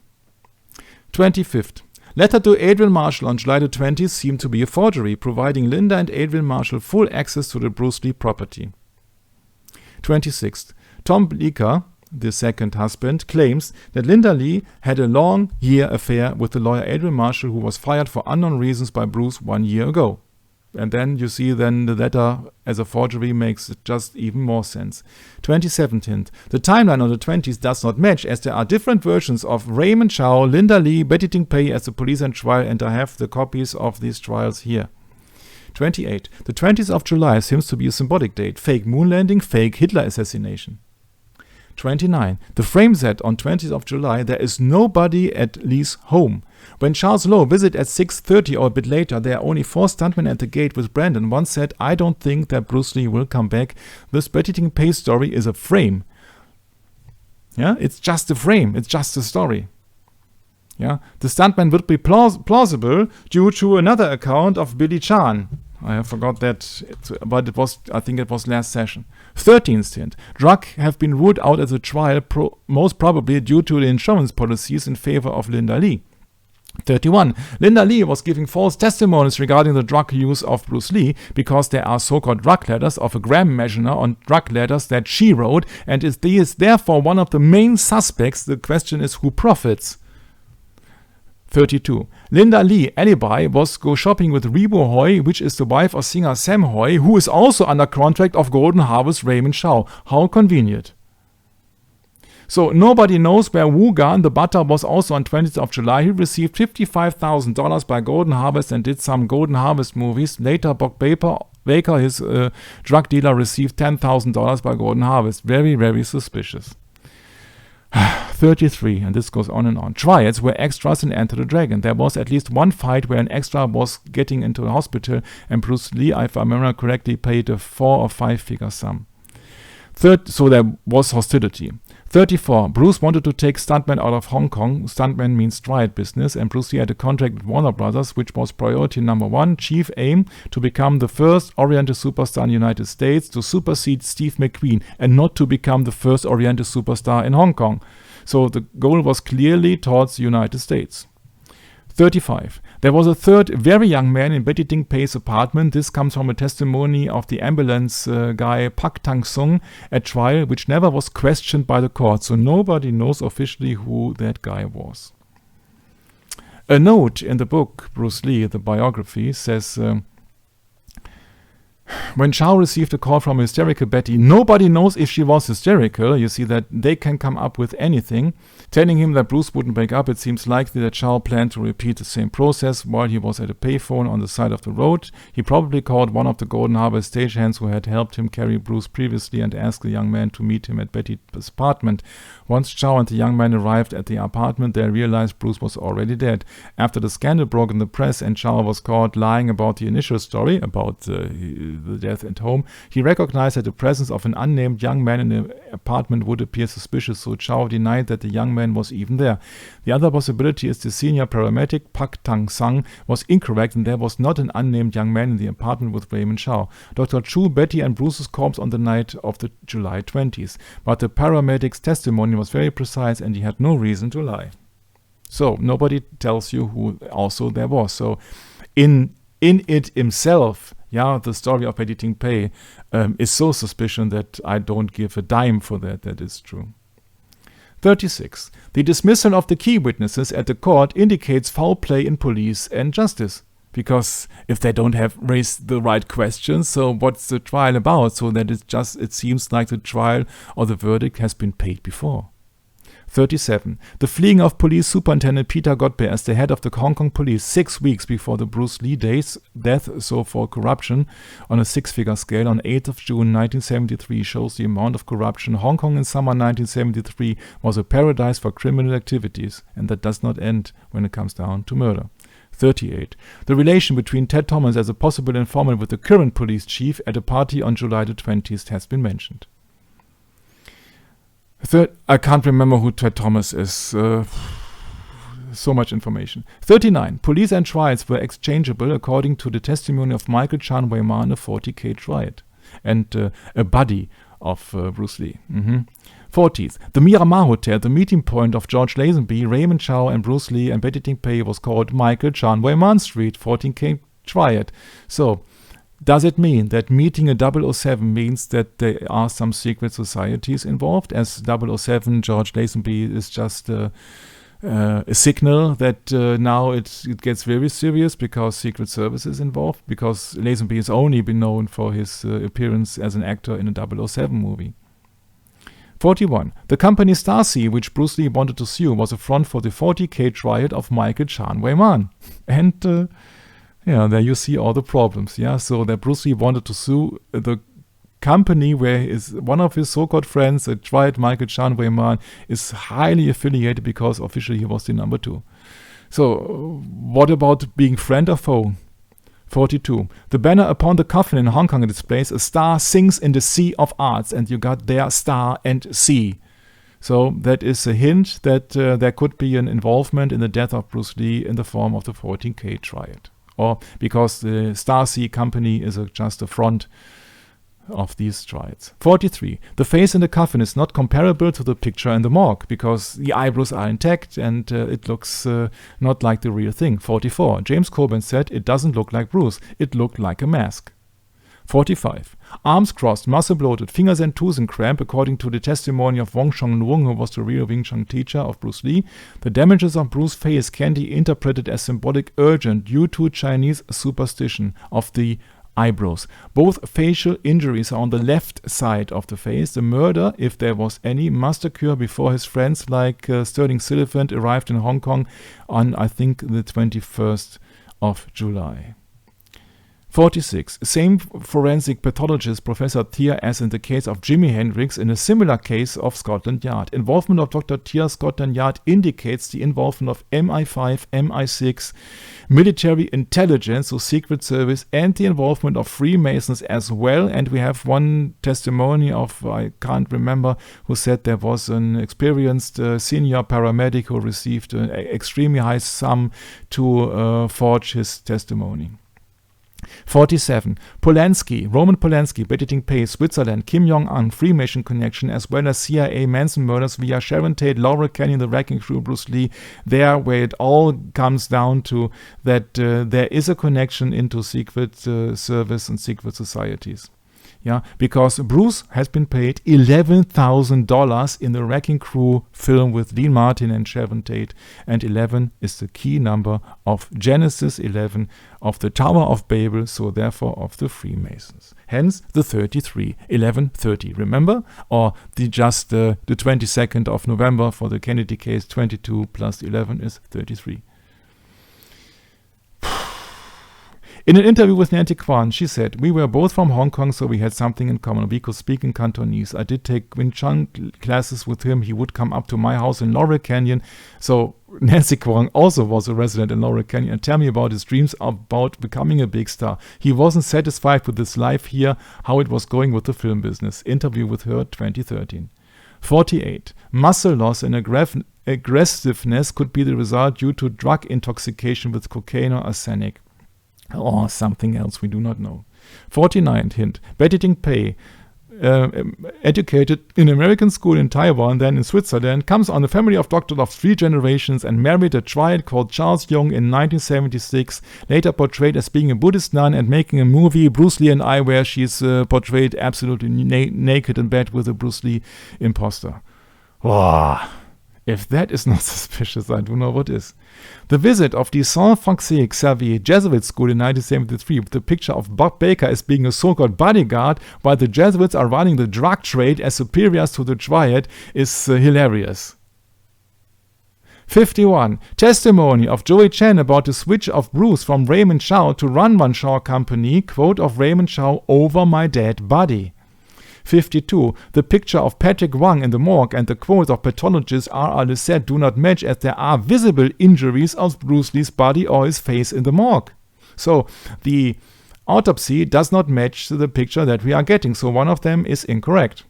25th. Letter to Adrian Marshall on July the 20th seemed to be a forgery, providing Linda and Adrian Marshall full access to the Bruce Lee property. 26th. Tom Bleecker, the second husband, claims that Linda Lee had a long-year affair with the lawyer Adrian Marshall, who was fired for unknown reasons by Bruce 1 year ago. And then you see then the letter as a forgery makes just even more sense. 27th. The timeline on the 20th does not match, as there are different versions of Raymond Chow, Linda Lee, Betty Ting Pei as the police and trial, and I have the copies of these trials here. 28. The 20th of July seems to be a symbolic date. Fake moon landing, fake Hitler assassination. 29. The frame set on 20th of July, there is nobody at Lee's home. When Charles Lowe visited at 6:30 or a bit later, there are only 4 stuntmen at the gate with Brandon. One said, "I don't think that Bruce Lee will come back. This Betty Ting Pei story is a frame." Yeah, it's just a frame. It's just a story. Yeah, the stuntman would be plausible due to another account of Billy Chan. I forgot that, but I think it was last session. 13th hint. Drug have been ruled out as a trial, most probably due to the insurance policies in favor of Linda Lee. 31. Linda Lee was giving false testimonies regarding the drug use of Bruce Lee because there are so-called drug letters of a gram measure on drug letters that she wrote, and is therefore one of the main suspects. The question is who profits. 32. Linda Lee alibi was go shopping with Rebo Hoy, which is the wife of singer Sam Hoy, who is also under contract of Golden Harvest Raymond Chow. How convenient. So nobody knows where Wu Gan, the butter, was also on 20th of July. He received $55,000 by Golden Harvest and did some Golden Harvest movies. Later, Bob Baker, his drug dealer, received $10,000 by Golden Harvest. Very, very suspicious. 33, and this goes on and on. Triads were extras in Enter the Dragon. There was at least one fight where an extra was getting into a hospital, and Bruce Lee, if I remember correctly, paid a 4 or 5 figure sum. So there was hostility. 34. Bruce wanted to take stuntmen out of Hong Kong. Stuntman means triad business, and Bruce Lee had a contract with Warner Brothers, which was priority number 1, chief aim, to become the first Oriental superstar in the United States, to supersede Steve McQueen, and not to become the first Oriental superstar in Hong Kong. So the goal was clearly towards the United States. 35. There was a third very young man in Betty Ting Pei's apartment. This comes from a testimony of the ambulance guy Pak Tang Sung at trial, which never was questioned by the court. So nobody knows officially who that guy was. A note in the book, Bruce Lee, the biography, says, when Chow received a call from a hysterical Betty, nobody knows if she was hysterical. You see that they can come up with anything. Telling him that Bruce wouldn't wake up, it seems likely that Chow planned to repeat the same process while he was at a payphone on the side of the road. He probably called one of the Golden Harbor stagehands who had helped him carry Bruce previously and asked the young man to meet him at Betty's apartment. Once Chow and the young man arrived at the apartment, they realized Bruce was already dead. After the scandal broke in the press and Chow was caught lying about the initial story, about the death at home, he recognized that the presence of an unnamed young man in the apartment would appear suspicious, so Chow denied that the young man was even there. The other possibility is the senior paramedic, Pak Tang Sung, was incorrect and there was not an unnamed young man in the apartment with Raymond Chow. Dr. Chu, Betty and Bruce's corpse on the night of the July 20th. But the paramedic's testimony was very precise and he had no reason to lie. So nobody tells you who also there was. So in it himself, the story of Betty Ting Pei is so suspicious that I don't give a dime for that. That is true. 36. The dismissal of the key witnesses at the court indicates foul play in police and justice. Because if they don't have raised the right questions, so what's the trial about? So that it seems like the trial or the verdict has been paid before. 37. The fleeing of Police Superintendent Peter Godbe as the head of the Hong Kong police 6 weeks before the Bruce Lee death, so for corruption, on a 6-figure scale on 8th of June 1973 shows the amount of corruption. Hong Kong in summer 1973 was a paradise for criminal activities, and that does not end when it comes down to murder. 38. The relation between Ted Thomas as a possible informant with the current police chief at a party on July the 20th has been mentioned. I can't remember who Ted Thomas is. So much information. 39. Police and trials were exchangeable according to the testimony of Michael Chan Wei Ma in a 40K riot and a buddy of Bruce Lee. 40th. The Miramar Hotel, the meeting point of George Lazenby, Raymond Chow and Bruce Lee and Betty Ting Pei was called Michael Chan Wei Ma Street 14K riot. So does it mean that meeting a 007 means that there are some secret societies involved? As 007, George Lazenby is just a signal that now it gets very serious because Secret Service is involved, because Lazenby has only been known for his appearance as an actor in a 007 movie. 41. The company Stasi, which Bruce Lee wanted to sue, was a front for the 40K riot of Michael Chan Wei Ma. And there you see all the problems. So that Bruce Lee wanted to sue the company where one of his so-called friends that tried Michael Chan Wei Ma is highly affiliated because officially he was the number 2. So what about being friend or foe? 42. The banner upon the coffin in Hong Kong displays a star sings in the sea of arts, and you got there star and sea. So that is a hint that there could be an involvement in the death of Bruce Lee in the form of the 14K riot. Or because the Stasi company is just a front of these trials. 43. The face in the coffin is not comparable to the picture in the morgue because the eyebrows are intact and it looks not like the real thing. 44. James Coburn said it doesn't look like Bruce, it looked like a mask. 45. Arms crossed, muscle bloated, fingers and toes in cramp, according to the testimony of Wong Chong Nuong, who was the real Wing Chun teacher of Bruce Lee. The damages on Bruce's face can be interpreted as symbolic urgent due to Chinese superstition of the eyebrows. Both facial injuries are on the left side of the face. The murder, if there was any, must occur before his friends like Sterling Siliphant arrived in Hong Kong on, I think, the 21st of July. 46. Same forensic pathologist, Professor Thier, as in the case of Jimi Hendrix in a similar case of Scotland Yard. Involvement of Dr. Thier, Scotland Yard, indicates the involvement of MI5, MI6, military intelligence, so Secret Service, and the involvement of Freemasons as well. And we have one testimony of, I can't remember, who said there was an experienced senior paramedic who received an extremely high sum to forge his testimony. 47. Polanski, Roman Polanski, Betty Pay, Switzerland, Kim Jong-un, Freemason connection, as well as CIA Manson murders via Sharon Tate, Laura Canyon, the Wrecking Crew, Bruce Lee. There, where it all comes down to that there is a connection into secret service and secret societies. Yeah, because Bruce has been paid $11,000 in the Wrecking Crew film with Dean Martin and Sharon Tate, and 11 is the key number of Genesis 11, of the Tower of Babel, so therefore of the Freemasons. Hence the 33, 11:30, remember? Or the 22nd of November for the Kennedy case, 22 plus 11 is 33. In an interview with Nancy Kwan, she said, "We were both from Hong Kong, so we had something in common. We could speak in Cantonese. I did take Wing Chun classes with him. He would come up to my house in Laurel Canyon." So Nancy Kwan also was a resident in Laurel Canyon and tell me about his dreams about becoming a big star. He wasn't satisfied with his life here, how it was going with the film business. Interview with her, 2013. 48. Muscle loss and aggressiveness could be the result due to drug intoxication with cocaine or arsenic. Or something else we do not know. 49. Hint. Betty Pei, educated in American school in Taiwan, then in Switzerland, comes on a family of doctors of 3 generations and married a triad called Charles Young in 1976, later portrayed as being a Buddhist nun and making a movie, Bruce Lee and I, where she's portrayed absolutely naked in bed with a Bruce Lee imposter. Wow. If that is not suspicious, I don't know what is. The visit of the Saint-Francois Xavier Jesuit School in 1973 with the picture of Bob Baker as being a so-called bodyguard while the Jesuits are running the drug trade as superiors to the triad is hilarious. 51. Testimony of Joey Chen about the switch of Bruce from Raymond Chow to Run Run Shaw Company, quote of Raymond Chow, "over my dead body." 52. The picture of Patrick Wang in the morgue and the quotes of pathologist R.R. Lisette do not match as there are visible injuries of Bruce Lee's body or his face in the morgue. So the autopsy does not match the picture that we are getting, so one of them is incorrect.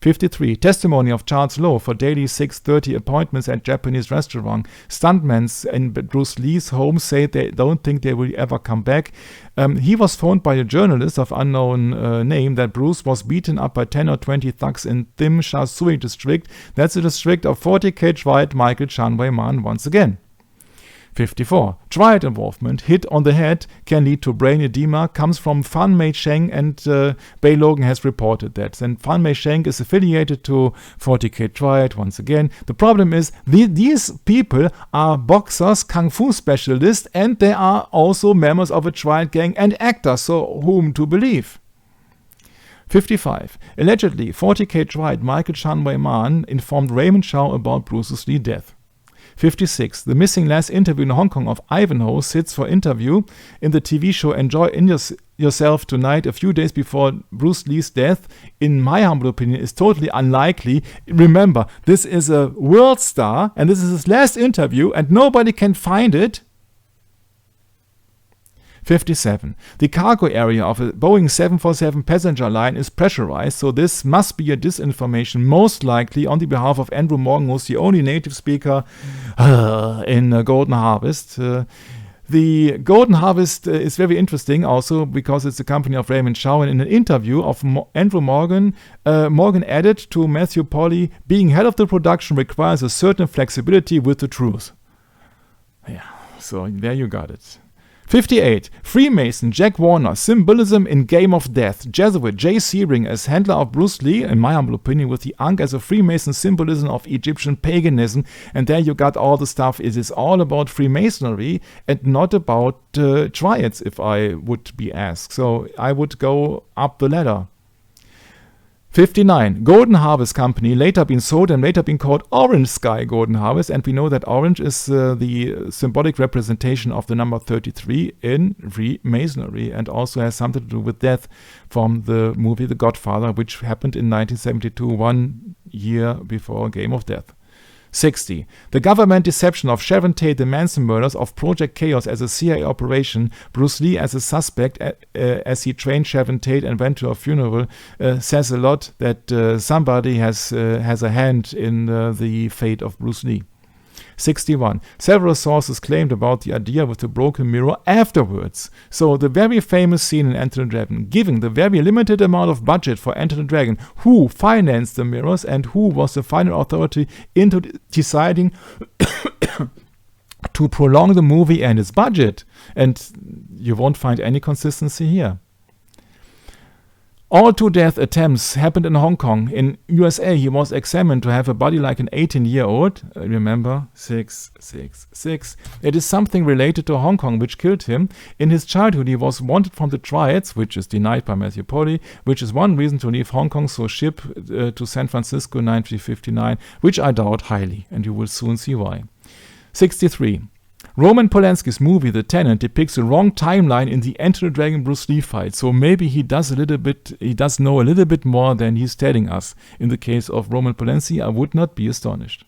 53. Testimony of Charles Lowe for daily 6:30 appointments at Japanese restaurant. Stuntmen in Bruce Lee's home say they don't think they will ever come back. He was phoned by a journalist of unknown name that Bruce was beaten up by 10 or 20 thugs in Tim Sha Tsui district. That's the district of 40K tried Michael Chan Wei Man once again. 54. Triad involvement, hit on the head, can lead to brain edema, comes from Fan Mei Sheng, and Bei Logan has reported that. And Fan Mei Sheng is affiliated to 40K Triad once again. The problem is these people are boxers, kung fu specialists, and they are also members of a Triad gang and actors, so whom to believe? 55. Allegedly, 40K Triad Michael Chan Wei Man informed Raymond Chow about Bruce Lee's death. 56. The missing last interview in Hong Kong of Ivanhoe sits for interview in the TV show Enjoy Yourself Tonight a few days before Bruce Lee's death, in my humble opinion, is totally unlikely. Remember, this is a world star and this is his last interview and nobody can find it. 57. The cargo area of a Boeing 747 passenger line is pressurized, so this must be a disinformation, most likely on the behalf of Andrew Morgan, who's the only native speaker in Golden Harvest. The Golden Harvest is very interesting also because it's a company of Raymond Chow, and in an interview of Andrew Morgan, Morgan added to Matthew Polly, being head of the production requires a certain flexibility with the truth. Yeah, so there you got it. 58. Freemason Jack Warner, symbolism in Game of Death. Jesuit Jay Searing as handler of Bruce Lee, in my humble opinion, with the Ankh as a Freemason symbolism of Egyptian paganism. And there you got all the stuff. It is all about Freemasonry and not about triads, if I would be asked. So I would go up the ladder. 59. Golden Harvest Company, later been sold and later been called Orange Sky Golden Harvest, and we know that orange is the symbolic representation of the number 33 in Freemasonry and also has something to do with death from the movie The Godfather, which happened in 1972, 1 year before Game of Death. 60. The government deception of Sharon Tate, the Manson murders, of Project Chaos as a CIA operation, Bruce Lee as a suspect as he trained Sharon Tate and went to her funeral, says a lot that somebody has a hand in the fate of Bruce Lee. 61. Several sources claimed about the idea with the broken mirror afterwards. So the very famous scene in Enter the Dragon, giving the very limited amount of budget for Enter the Dragon, who financed the mirrors and who was the final authority into deciding to prolong the movie and its budget. And you won't find any consistency here. All two death attempts happened in Hong Kong. In USA, he was examined to have a body like an 18-year-old. Remember, 666. It is something related to Hong Kong which killed him. In his childhood, he was wanted from the triads, which is denied by Matthew Polly, which is one reason to leave Hong Kong, so ship to San Francisco in 1959, which I doubt highly, and you will soon see why. 63. Roman Polanski's movie The Tenant depicts the wrong timeline in the Enter the Dragon Bruce Lee fight, so maybe he does know a little bit more than he's telling us. In the case of Roman Polanski, I would not be astonished.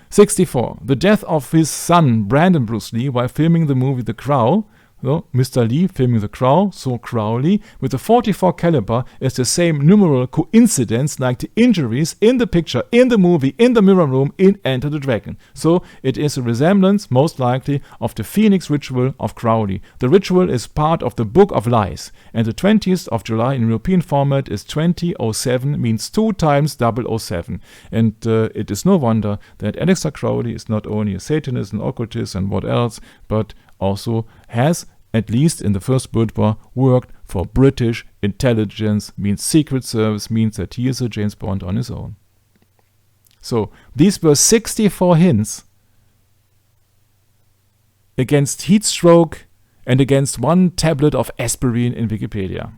64. The death of his son Brandon Bruce Lee while filming the movie The Crow. So, Mr. Lee filming The Crow, so Crowley, with a .44 caliber is the same numeral coincidence like the injuries in the picture, in the movie, in the mirror room, in Enter the Dragon. So it is a resemblance, most likely, of the Phoenix ritual of Crowley. The ritual is part of the Book of Lies, and the 20th of July in European format is 2007, means 2 times 007. And it is no wonder that Aleister Crowley is not only a Satanist and occultist and what else, but also has, at least in the First World War, worked for British intelligence, means Secret Service, means that he is a James Bond on his own. So these were 64 hints against heat stroke and against 1 tablet of aspirin in Wikipedia.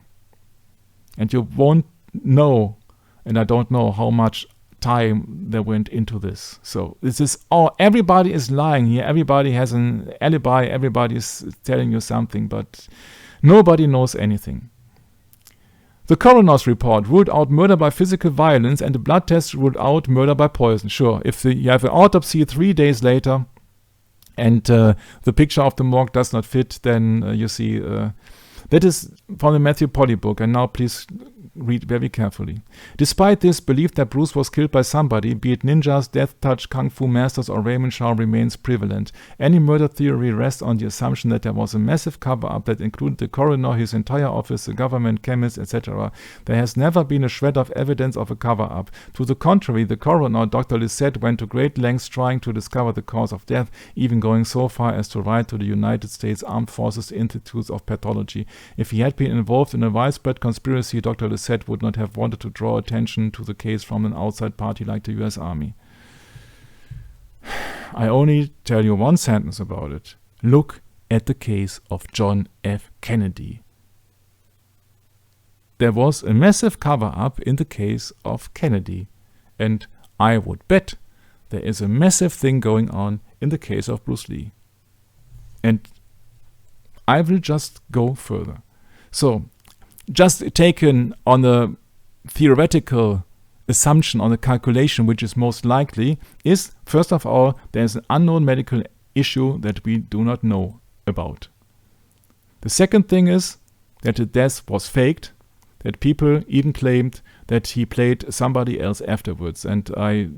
And you won't know, and I don't know how much time that went into this. So this is all, everybody is lying here, everybody has an alibi, everybody is telling you something, but nobody knows anything. The coroner's report ruled out murder by physical violence, and the blood test ruled out murder by poison. Sure, if you have an autopsy 3 days later and the picture of the morgue does not fit, then you see that is from the Matthew Polly book, and now please read very carefully. Despite this, belief that Bruce was killed by somebody, be it ninjas, death touch, kung fu masters, or Raymond Shaw, remains prevalent. Any murder theory rests on the assumption that there was a massive cover-up that included the coroner, his entire office, the government, chemists, etc. There has never been a shred of evidence of a cover-up. To the contrary, the coroner, Dr. Lisette, went to great lengths trying to discover the cause of death, even going so far as to write to the United States Armed Forces Institute of Pathology. If he had been involved in a widespread conspiracy, Dr. Lisette would not have wanted to draw attention to the case from an outside party like the US Army. I only tell you one sentence about it. Look at the case of John F. Kennedy. There was a massive cover-up in the case of Kennedy, and I would bet there is a massive thing going on in the case of Bruce Lee. And I will just go further. So, just taken on a theoretical assumption, on a calculation which is most likely, is, first of all, there is an unknown medical issue that we do not know about. The second thing is that the death was faked, that people even claimed that he played somebody else afterwards, and I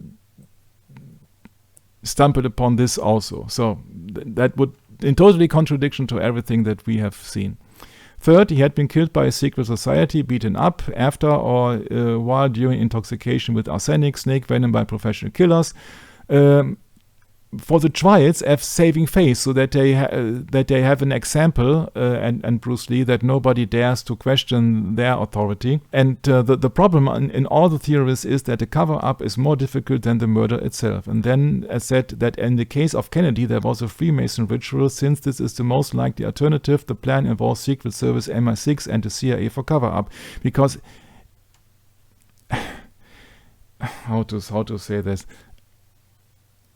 stumbled upon this also. So that would, in totally contradiction to everything that we have seen. Third, he had been killed by a secret society, beaten up after or while during intoxication with arsenic, snake venom by professional killers. For the trials, have saving face, so that they have an example, and Bruce Lee, that nobody dares to question their authority. And the problem in all the theories is that the cover-up is more difficult than the murder itself. And then I said that in the case of Kennedy, there was a Freemason ritual. Since this is the most likely alternative, the plan involves Secret Service, MI6, and the CIA for cover-up. Because how to say this?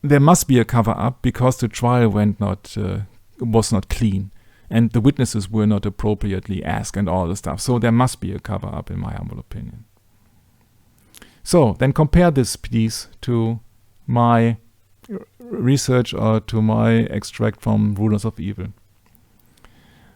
There must be a cover-up because the trial was not clean, and the witnesses were not appropriately asked and all the stuff. So there must be a cover-up, in my humble opinion. So then compare this piece to my research or to my extract from Rulers of Evil.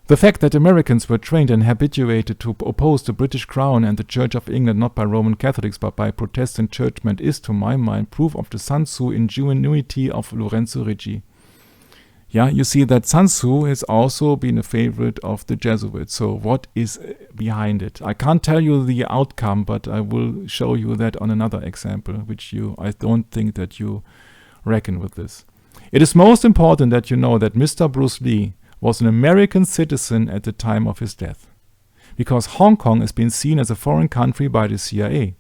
The fact that Americans were trained and habituated to oppose the British Crown and the Church of England not by Roman Catholics but by Protestant churchmen is, to my mind, proof of the Sun Tzu ingenuity of Lorenzo Ricci. Yeah, you see that Sun Tzu has also been a favorite of the Jesuits. So what is behind it? I can't tell you the outcome, but I will show you that on another example, which I don't think that you reckon with this. It is most important that you know that Mr. Bruce Lee was an American citizen at the time of his death, because Hong Kong has been seen as a foreign country by the CIA.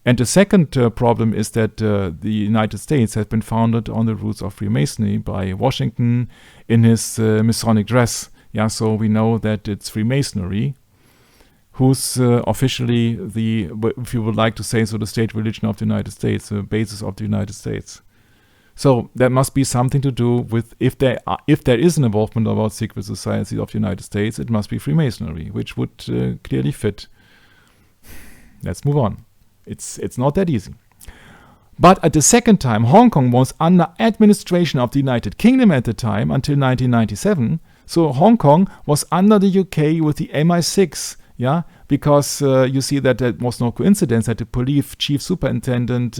And the second problem is that the United States has been founded on the roots of Freemasonry by Washington in his Masonic dress. Yeah, so we know that it's Freemasonry, who's officially if you would like to say so, the state religion of the United States, the basis of the United States. So that must be something to do with, if there is an involvement about secret society of the United States, it must be Freemasonry, which would clearly fit. Let's move on. It's not that easy. But at the second time, Hong Kong was under administration of the United Kingdom at the time until 1997. So Hong Kong was under the UK with the MI6. Yeah, because you see that was no coincidence that the police chief superintendent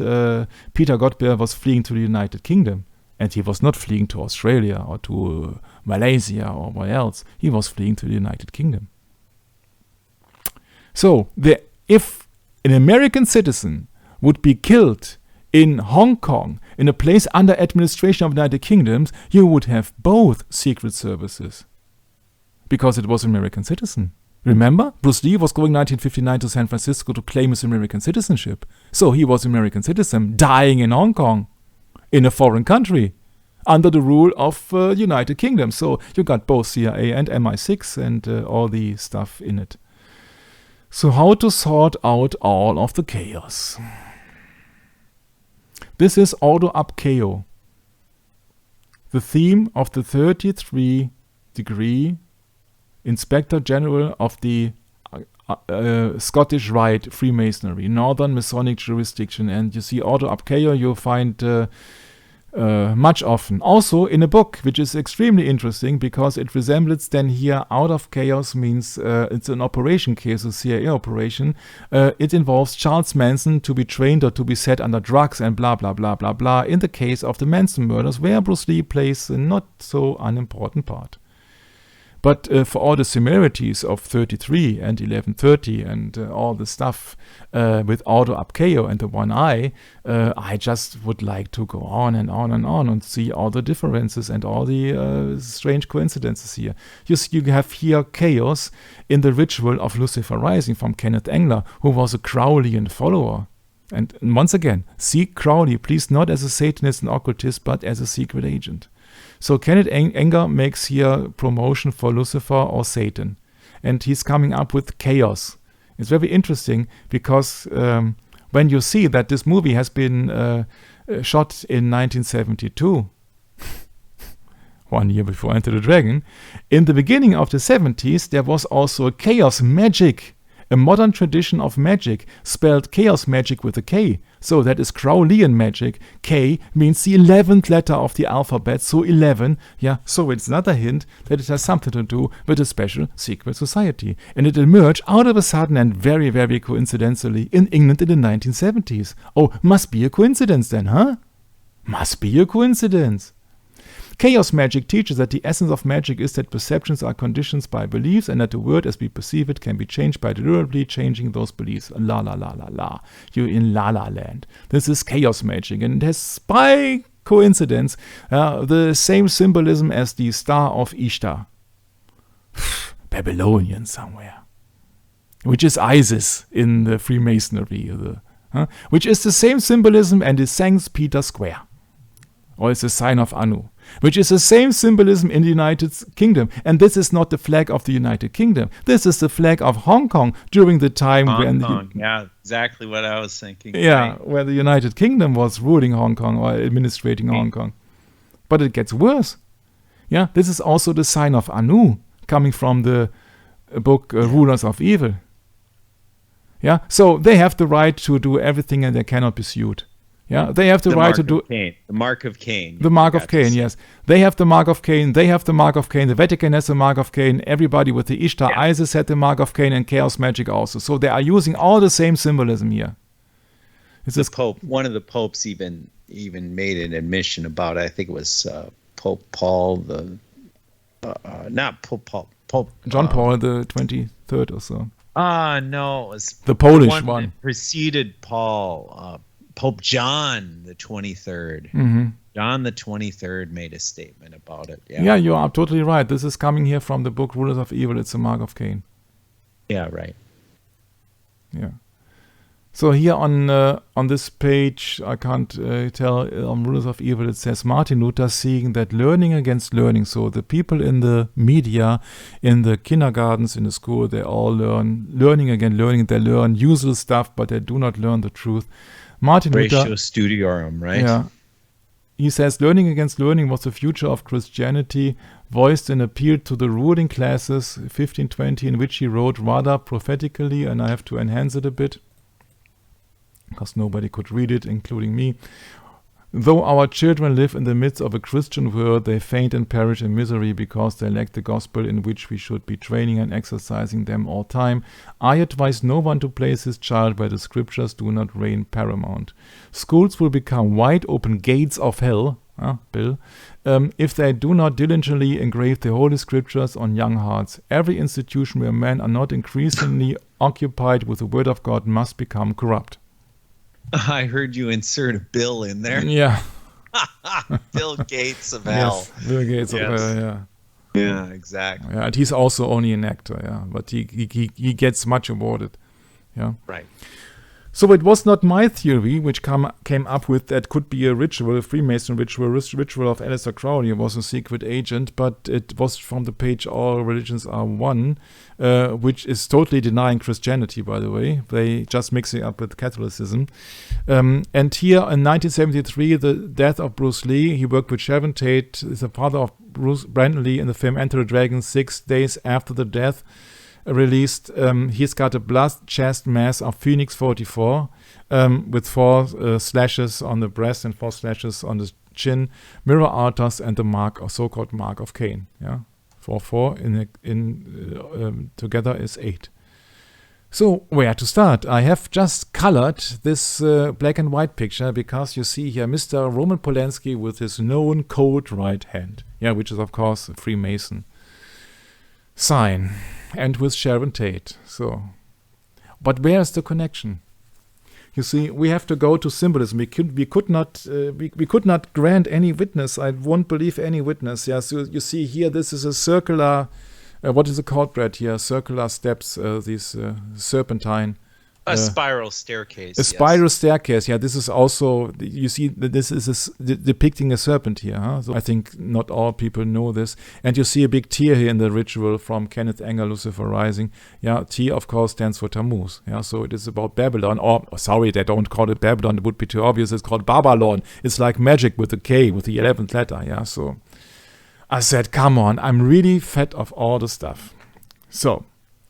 Peter Godber was fleeing to the United Kingdom, and he was not fleeing to Australia or to Malaysia or where else. He was fleeing to the United Kingdom. So if an American citizen would be killed in Hong Kong, in a place under administration of the United Kingdom, you would have both secret services, because it was an American citizen. Remember, Bruce Lee was going 1959 to San Francisco to claim his American citizenship. So he was an American citizen dying in Hong Kong, in a foreign country, under the rule of United Kingdom. So you got both CIA and MI6 and all the stuff in it. So how to sort out all of the chaos? This is Ordo ab Chaos, the theme of the 33-degree Inspector General of the Scottish Rite Freemasonry, Northern Masonic Jurisdiction. And you see Ordo ab Chaos you'll find much often. Also in a book, which is extremely interesting because it resembles then here out of chaos means it's an operation case, a CIA operation. It involves Charles Manson to be trained or to be set under drugs and blah, blah, blah, blah, blah. In the case of the Manson murders, where Bruce Lee plays a not so unimportant part. But for all the similarities of 33 and 1130 and all the stuff with Ordo ab Chaos and the one eye, I just would like to go on and on and on and see all the differences and all the strange coincidences here. You have here chaos in the ritual of Lucifer Rising from Kenneth Engler, who was a Crowleyan follower. And once again, see Crowley, please, not as a Satanist and occultist, but as a secret agent. So Kenneth Engler makes here promotion for Lucifer or Satan. And he's coming up with chaos. It's very interesting because when you see that this movie has been shot in 1972, 1 year before Enter the Dragon, in the beginning of the 70s there was also a chaos magic, a modern tradition of magic, spelled chaos magic with a K. So that is Crowleyan magic. K means the 11th letter of the alphabet, so 11. Yeah, so it's another hint that it has something to do with a special secret society. And it emerged out of a sudden and very, very coincidentally in England in the 1970s. Oh, must be a coincidence then, huh? Must be a coincidence. Chaos magic teaches that the essence of magic is that perceptions are conditioned by beliefs and that the world as we perceive it can be changed by deliberately changing those beliefs. La la la la la. You're in la la land. This is chaos magic, and it has, by coincidence, the same symbolism as the Star of Ishtar. Babylonian somewhere. Which is Isis in the Freemasonry. Which is the same symbolism and is St. Peter's Square. Or it's a sign of Anu, which is the same symbolism in the United Kingdom. And this is not the flag of the United Kingdom. This is the flag of Hong Kong during the time when... Yeah, exactly what I was thinking. Yeah, right. Where the United Kingdom was ruling Hong Kong or administrating Hong Kong. But it gets worse. Yeah, this is also the sign of Anu, coming from the book Rulers of Evil. Yeah, so they have the right to do everything and they cannot be sued. Yeah, they have the right to do Cain. The mark of Cain. the mark of Cain. Yes, they have the mark of Cain. They have the mark of Cain. The Vatican has the mark of Cain. Everybody with the Ishtar Isis had the mark of Cain, and chaos magic also. So they are using all the same symbolism here. Pope. One of the popes even made an admission about it. I think it was Pope Paul not Pope Paul. Pope John Paul the 23rd or so. No, it was the Polish one. That preceded Paul. Pope John the 23rd. Mm-hmm. John the 23rd made a statement about it. Yeah, you are totally right. This is coming here from the book Rulers of Evil. It's the mark of Cain. Yeah, right. Yeah. So here on this page, I can't tell, on Rulers of Evil, it says Martin Luther seeing that learning against learning. So the people in the media, in the kindergartens, in the school, they all learning against learning. They learn usual stuff, but they do not learn the truth. Martin Ratio Luther, studiorum, right? Yeah. He says learning against learning was the future of Christianity, voiced an appeal to the ruling classes, 1520, in which he wrote rather prophetically, and I have to enhance it a bit, because nobody could read it, including me. Though our children live in the midst of a Christian world, they faint and perish in misery because they lack the gospel in which we should be training and exercising them all time. I advise no one to place his child where the scriptures do not reign paramount. Schools will become wide open gates of hell, Bill, if they do not diligently engrave the holy scriptures on young hearts. Every institution where men are not increasingly occupied with the word of God must become corrupt. I heard you insert a Bill in there. Yeah. Bill Gates of hell. Yes, Bill Gates of hell, yeah. Yeah, exactly. Yeah, and he's also only an actor, yeah. But he gets much awarded. Yeah. Right. So it was not my theory which came up with that could be a ritual, a Freemason ritual of Aleister Crowley. It was a secret agent, but it was from the page All Religions Are One, which is totally denying Christianity, by the way. They just mix it up with Catholicism. And here in 1973, the death of Bruce Lee, he worked with Sharon Tate, is the father of Bruce Brandon Lee in the film Enter the Dragon. 6 days after the death, released, he's got a blood chest mass of Phoenix 44 with 4 slashes on the breast and 4 slashes on the chin, mirror altars, and the mark, or so-called mark of Cain. Yeah, 4 together is 8. So where to start? I have just colored this black and white picture because you see here Mr. Roman Polanski with his known cold right hand. Yeah, which is of course a Freemason sign, and with Sharon Tate. So, but where is the connection? You see, we have to go to symbolism. We could not grant any witness. I won't believe any witness. Yeah, so you see here, this is a circular. What is it called, Brad? Here, circular steps. These serpentine. A spiral staircase. A spiral staircase. Yeah, this is also, you see, this is depicting a serpent here. Huh? So I think not all people know this. And you see a big tear here in the ritual from Kenneth Anger, Lucifer Rising. Yeah, T, of course, stands for Tammuz. Yeah, so it is about Babylon. Or, sorry, they don't call it Babylon. It would be too obvious. It's called Babylon. It's like magic with a K, with the 11th letter. Yeah, so I said, come on, I'm really fed of all the stuff. So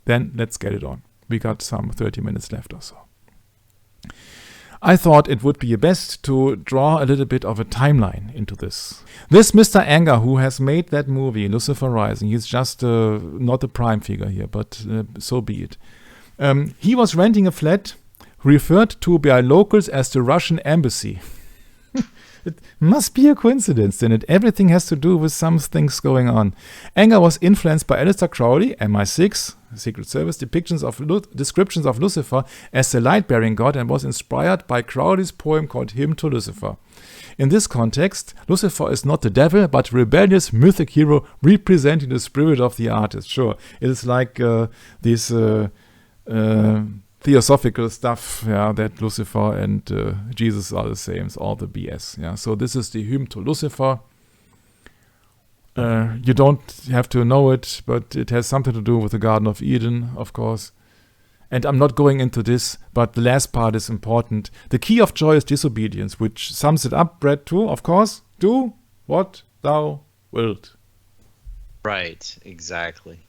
then let's get it on. We got some 30 minutes left or so. I thought it would be best to draw a little bit of a timeline into this. This Mr. Anger, who has made that movie, Lucifer Rising, he's just not a prime figure here, but so be it. He was renting a flat referred to by locals as the Russian embassy. It must be a coincidence, then everything has to do with some things going on. Anger was influenced by Aleister Crowley, MI6, Secret Service, descriptions of Lucifer as the light-bearing god, and was inspired by Crowley's poem called Hymn to Lucifer. In this context, Lucifer is not the devil, but a rebellious mythic hero representing the spirit of the artist. Sure, it is like this theosophical stuff, yeah, that Lucifer and Jesus are the same. It's all the BS. Yeah, so this is the hymn to Lucifer. You don't have to know it, but it has something to do with the Garden of Eden, of course. And I'm not going into this, but the last part is important. The key of joy is disobedience, which sums it up, Brad, too, of course. Do what thou wilt. Right, exactly.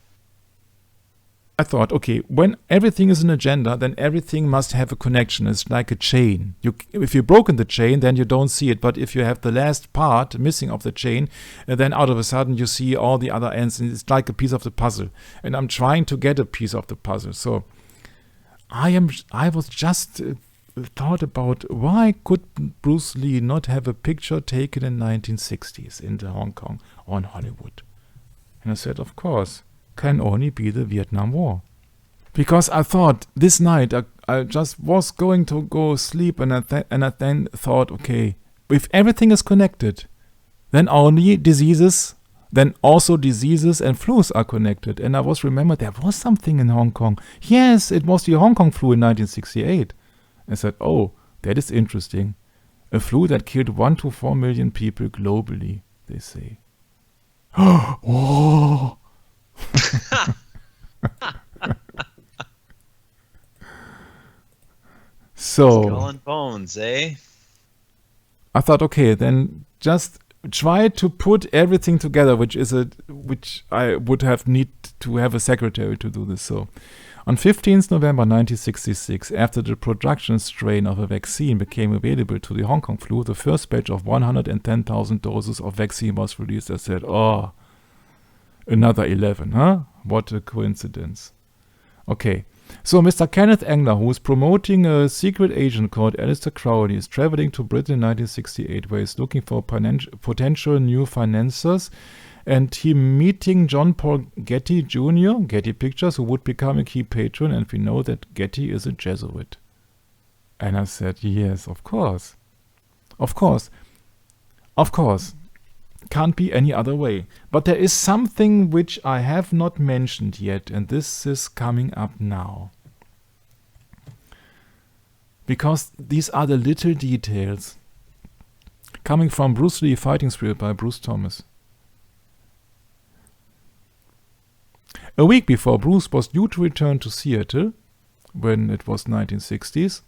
I thought, okay, when everything is an agenda, then everything must have a connection. It's like a chain. If you've broken the chain, then you don't see it. But if you have the last part missing of the chain, then out of a sudden you see all the other ends, and it's like a piece of the puzzle. And I'm trying to get a piece of the puzzle. So I was just thought about, why could Bruce Lee not have a picture taken in 1960s in Hong Kong or in Hollywood? And I said, of course, can only be the Vietnam War. Because I thought this night I just was going to go sleep, and I then thought, okay, if everything is connected, then only diseases, then also diseases and flus are connected. And I was remembered there was something in Hong Kong. Yes, it was the Hong Kong flu in 1968. I said, oh, that is interesting. A flu that killed 1 to 4 million people globally, they say. Oh! So Skull and bones, eh? I thought, okay, then just try to put everything together, which I would have need to have a secretary to do this. So on 15th November 1966, after the production strain of a vaccine became available to the Hong Kong flu, the first batch of 110,000 doses of vaccine was released. I said, oh, another 11, huh? What a coincidence. Okay, so Mr. Kenneth Engler, who is promoting a secret agent called Alistair Crowley, is traveling to Britain in 1968, where he's looking for potential new financiers, and he meeting John Paul Getty Jr., Getty Pictures, who would become a key patron, and we know that Getty is a Jesuit. And I said, yes, of course. Of course. Of course. Can't be any other way. But there is something which I have not mentioned yet, and this is coming up now. Because these are the little details coming from Bruce Lee Fighting Spirit by Bruce Thomas. A week before Bruce was due to return to Seattle, when it was 1960s,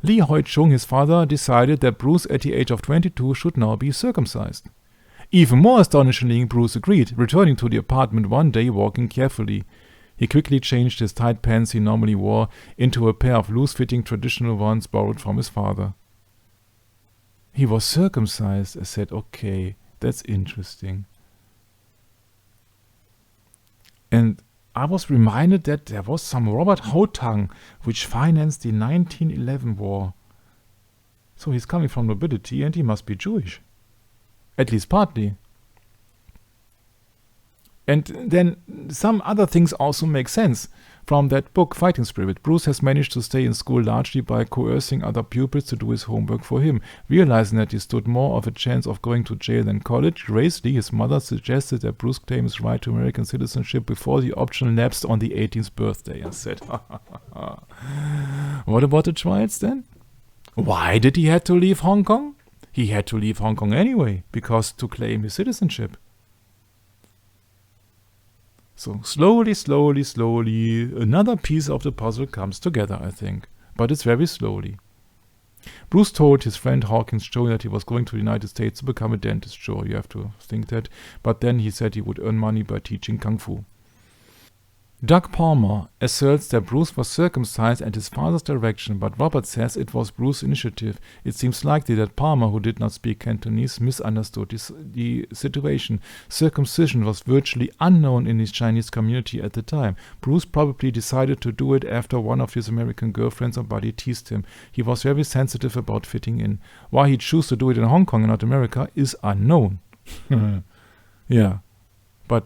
Lee Hoi-chung, his father, decided that Bruce at the age of 22 should now be circumcised. Even more astonishingly, Bruce agreed, returning to the apartment one day walking carefully. He quickly changed his tight pants he normally wore into a pair of loose-fitting traditional ones borrowed from his father. He was circumcised. I said, okay, that's interesting. And I was reminded that there was some Robert Hautang which financed the 1911 war. So he's coming from nobility and he must be Jewish. At least partly. And then some other things also make sense. From that book, Fighting Spirit, Bruce has managed to stay in school largely by coercing other pupils to do his homework for him. Realizing that he stood more of a chance of going to jail than college, Grace Lee, his mother, suggested that Bruce claim his right to American citizenship before the option lapsed on the 18th birthday. I said, what about the trials then? Why did he have to leave Hong Kong? He had to leave Hong Kong anyway, because to claim his citizenship. So slowly, another piece of the puzzle comes together, I think. But it's very slowly. Bruce told his friend Hawkins Joe that he was going to the United States to become a dentist. Sure, you have to think that. But then he said he would earn money by teaching Kung Fu. Doug Palmer asserts that Bruce was circumcised at his father's direction, but Robert says it was Bruce's initiative. It seems likely that Palmer, who did not speak Cantonese, misunderstood the situation. Circumcision was virtually unknown in his Chinese community at the time. Bruce probably decided to do it after one of his American girlfriends or buddy teased him. He was very sensitive about fitting in. Why he chose to do it in Hong Kong and not America is unknown. Yeah, but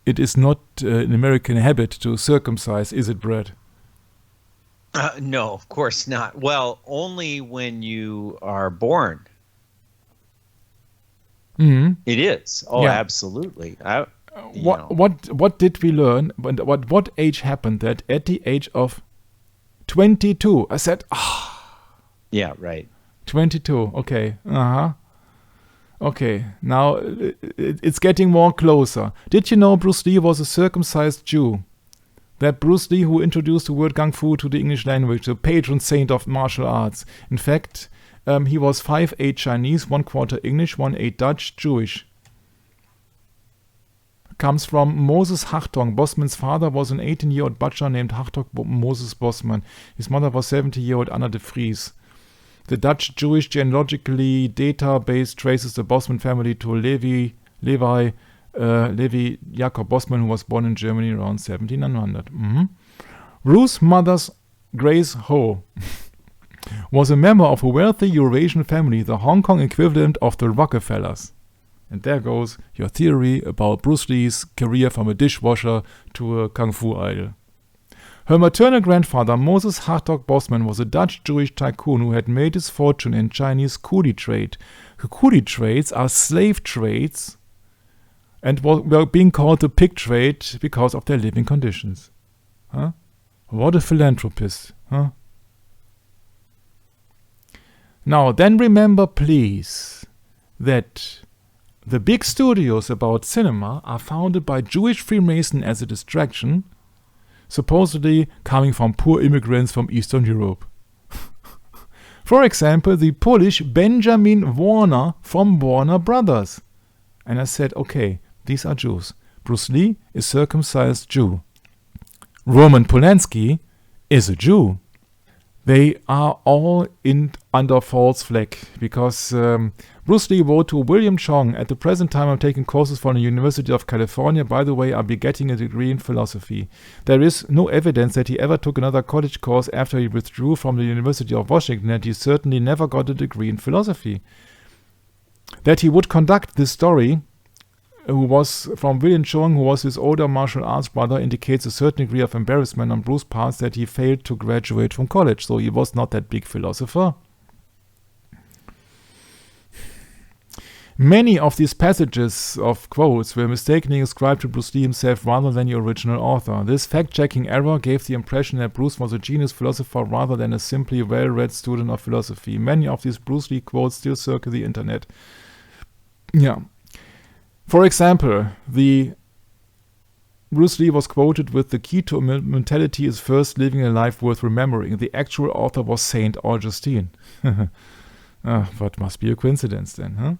it is not an American habit to circumcise, is it, Brad? No, of course not. Well, only when you are born. Mm-hmm. It is. Oh, yeah. Absolutely. What did we learn? What age happened that at the age of 22? I said, Yeah, right. 22. Okay. Okay, now it's getting more closer. Did you know Bruce Lee was a circumcised Jew? That Bruce Lee who introduced the word Kung Fu to the English language, the patron saint of martial arts. In fact, he was 5'8" Chinese, 1/4 English, 1/8 Dutch, Jewish. comes from Moses Hartog. Bosman's father was an 18-year-old butcher named Hartog Moses Bosman. His mother was 70-year-old Anna de Vries. The Dutch Jewish genealogically database traces the Bosman family to Levi Jacob Bosman, who was born in Germany around 1700. Bruce's mother's Grace Ho was a member of a wealthy Eurasian family, the Hong Kong equivalent of the Rockefellers. And there goes your theory about Bruce Lee's career from a dishwasher to a kung fu idol. Her maternal grandfather, Moses Hartog Bosman, was a Dutch Jewish tycoon who had made his fortune in Chinese coolie trade. Coolie trades are slave trades and were being called the pig trade because of their living conditions. Huh? What a philanthropist, huh? Now, then remember, please, that the big studios about cinema are founded by Jewish Freemasons as a distraction, supposedly coming from poor immigrants from Eastern Europe. For example, the Polish Benjamin Warner from Warner Brothers. And I said, okay, these are Jews. Bruce Lee is circumcised Jew. Roman Polanski is a Jew. They are all under false flag because Bruce Lee wrote to William Chong, at the present time I'm taking courses from the University of California. By the way, I'll be getting a degree in philosophy. There is no evidence that he ever took another college course after he withdrew from the University of Washington, and he certainly never got a degree in philosophy. That he would conduct this story, who was from William Chong, who was his older martial arts brother, indicates a certain degree of embarrassment on Bruce's part that he failed to graduate from college, so he was not that big philosopher. Many of these passages of quotes were mistakenly ascribed to Bruce Lee himself rather than the original author. This fact-checking error gave the impression that Bruce was a genius philosopher rather than a simply well-read student of philosophy. Many of these Bruce Lee quotes still circle the internet. Yeah. For example, Bruce Lee was quoted with, "The key to immortality is first living a life worth remembering." The actual author was Saint Augustine. What must be a coincidence then, huh?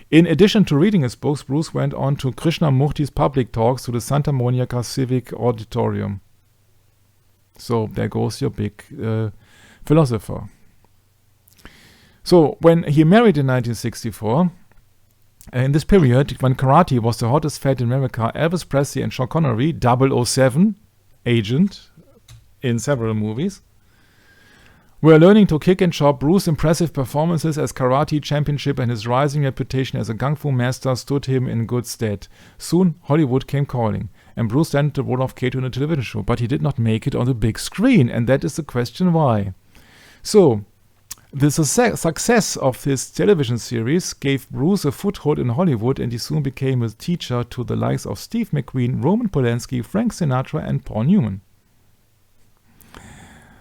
In addition to reading his books, Bruce went on to Krishnamurti's public talks to the Santa Monica Civic Auditorium. So there goes your big philosopher. So when he married in 1964, in this period, when karate was the hottest fad in America, Elvis Presley and Sean Connery, 007 agent in several movies, were learning to kick and chop. Bruce's impressive performances as karate championship and his rising reputation as a kung fu master stood him in good stead. Soon, Hollywood came calling, and Bruce landed the role of Kato in a television show, but he did not make it on the big screen, and that is the question why. So, the success of his television series gave Bruce a foothold in Hollywood, and he soon became a teacher to the likes of Steve McQueen, Roman Polanski, Frank Sinatra, and Paul Newman.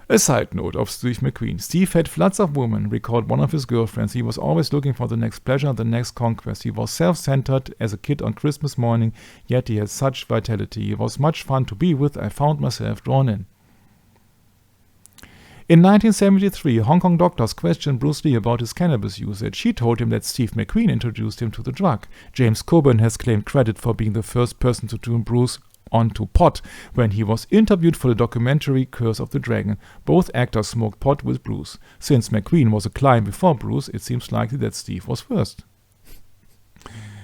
A side note of Steve McQueen. Steve had floods of women, recalled one of his girlfriends. He was always looking for the next pleasure, the next conquest. He was self-centered as a kid on Christmas morning, yet he had such vitality. He was much fun to be with. I found myself drawn in. In 1973, Hong Kong doctors questioned Bruce Lee about his cannabis usage. He told him that Steve McQueen introduced him to the drug. James Coburn has claimed credit for being the first person to turn Bruce onto pot when he was interviewed for the documentary Curse of the Dragon. Both actors smoked pot with Bruce. Since McQueen was a client before Bruce, it seems likely that Steve was first.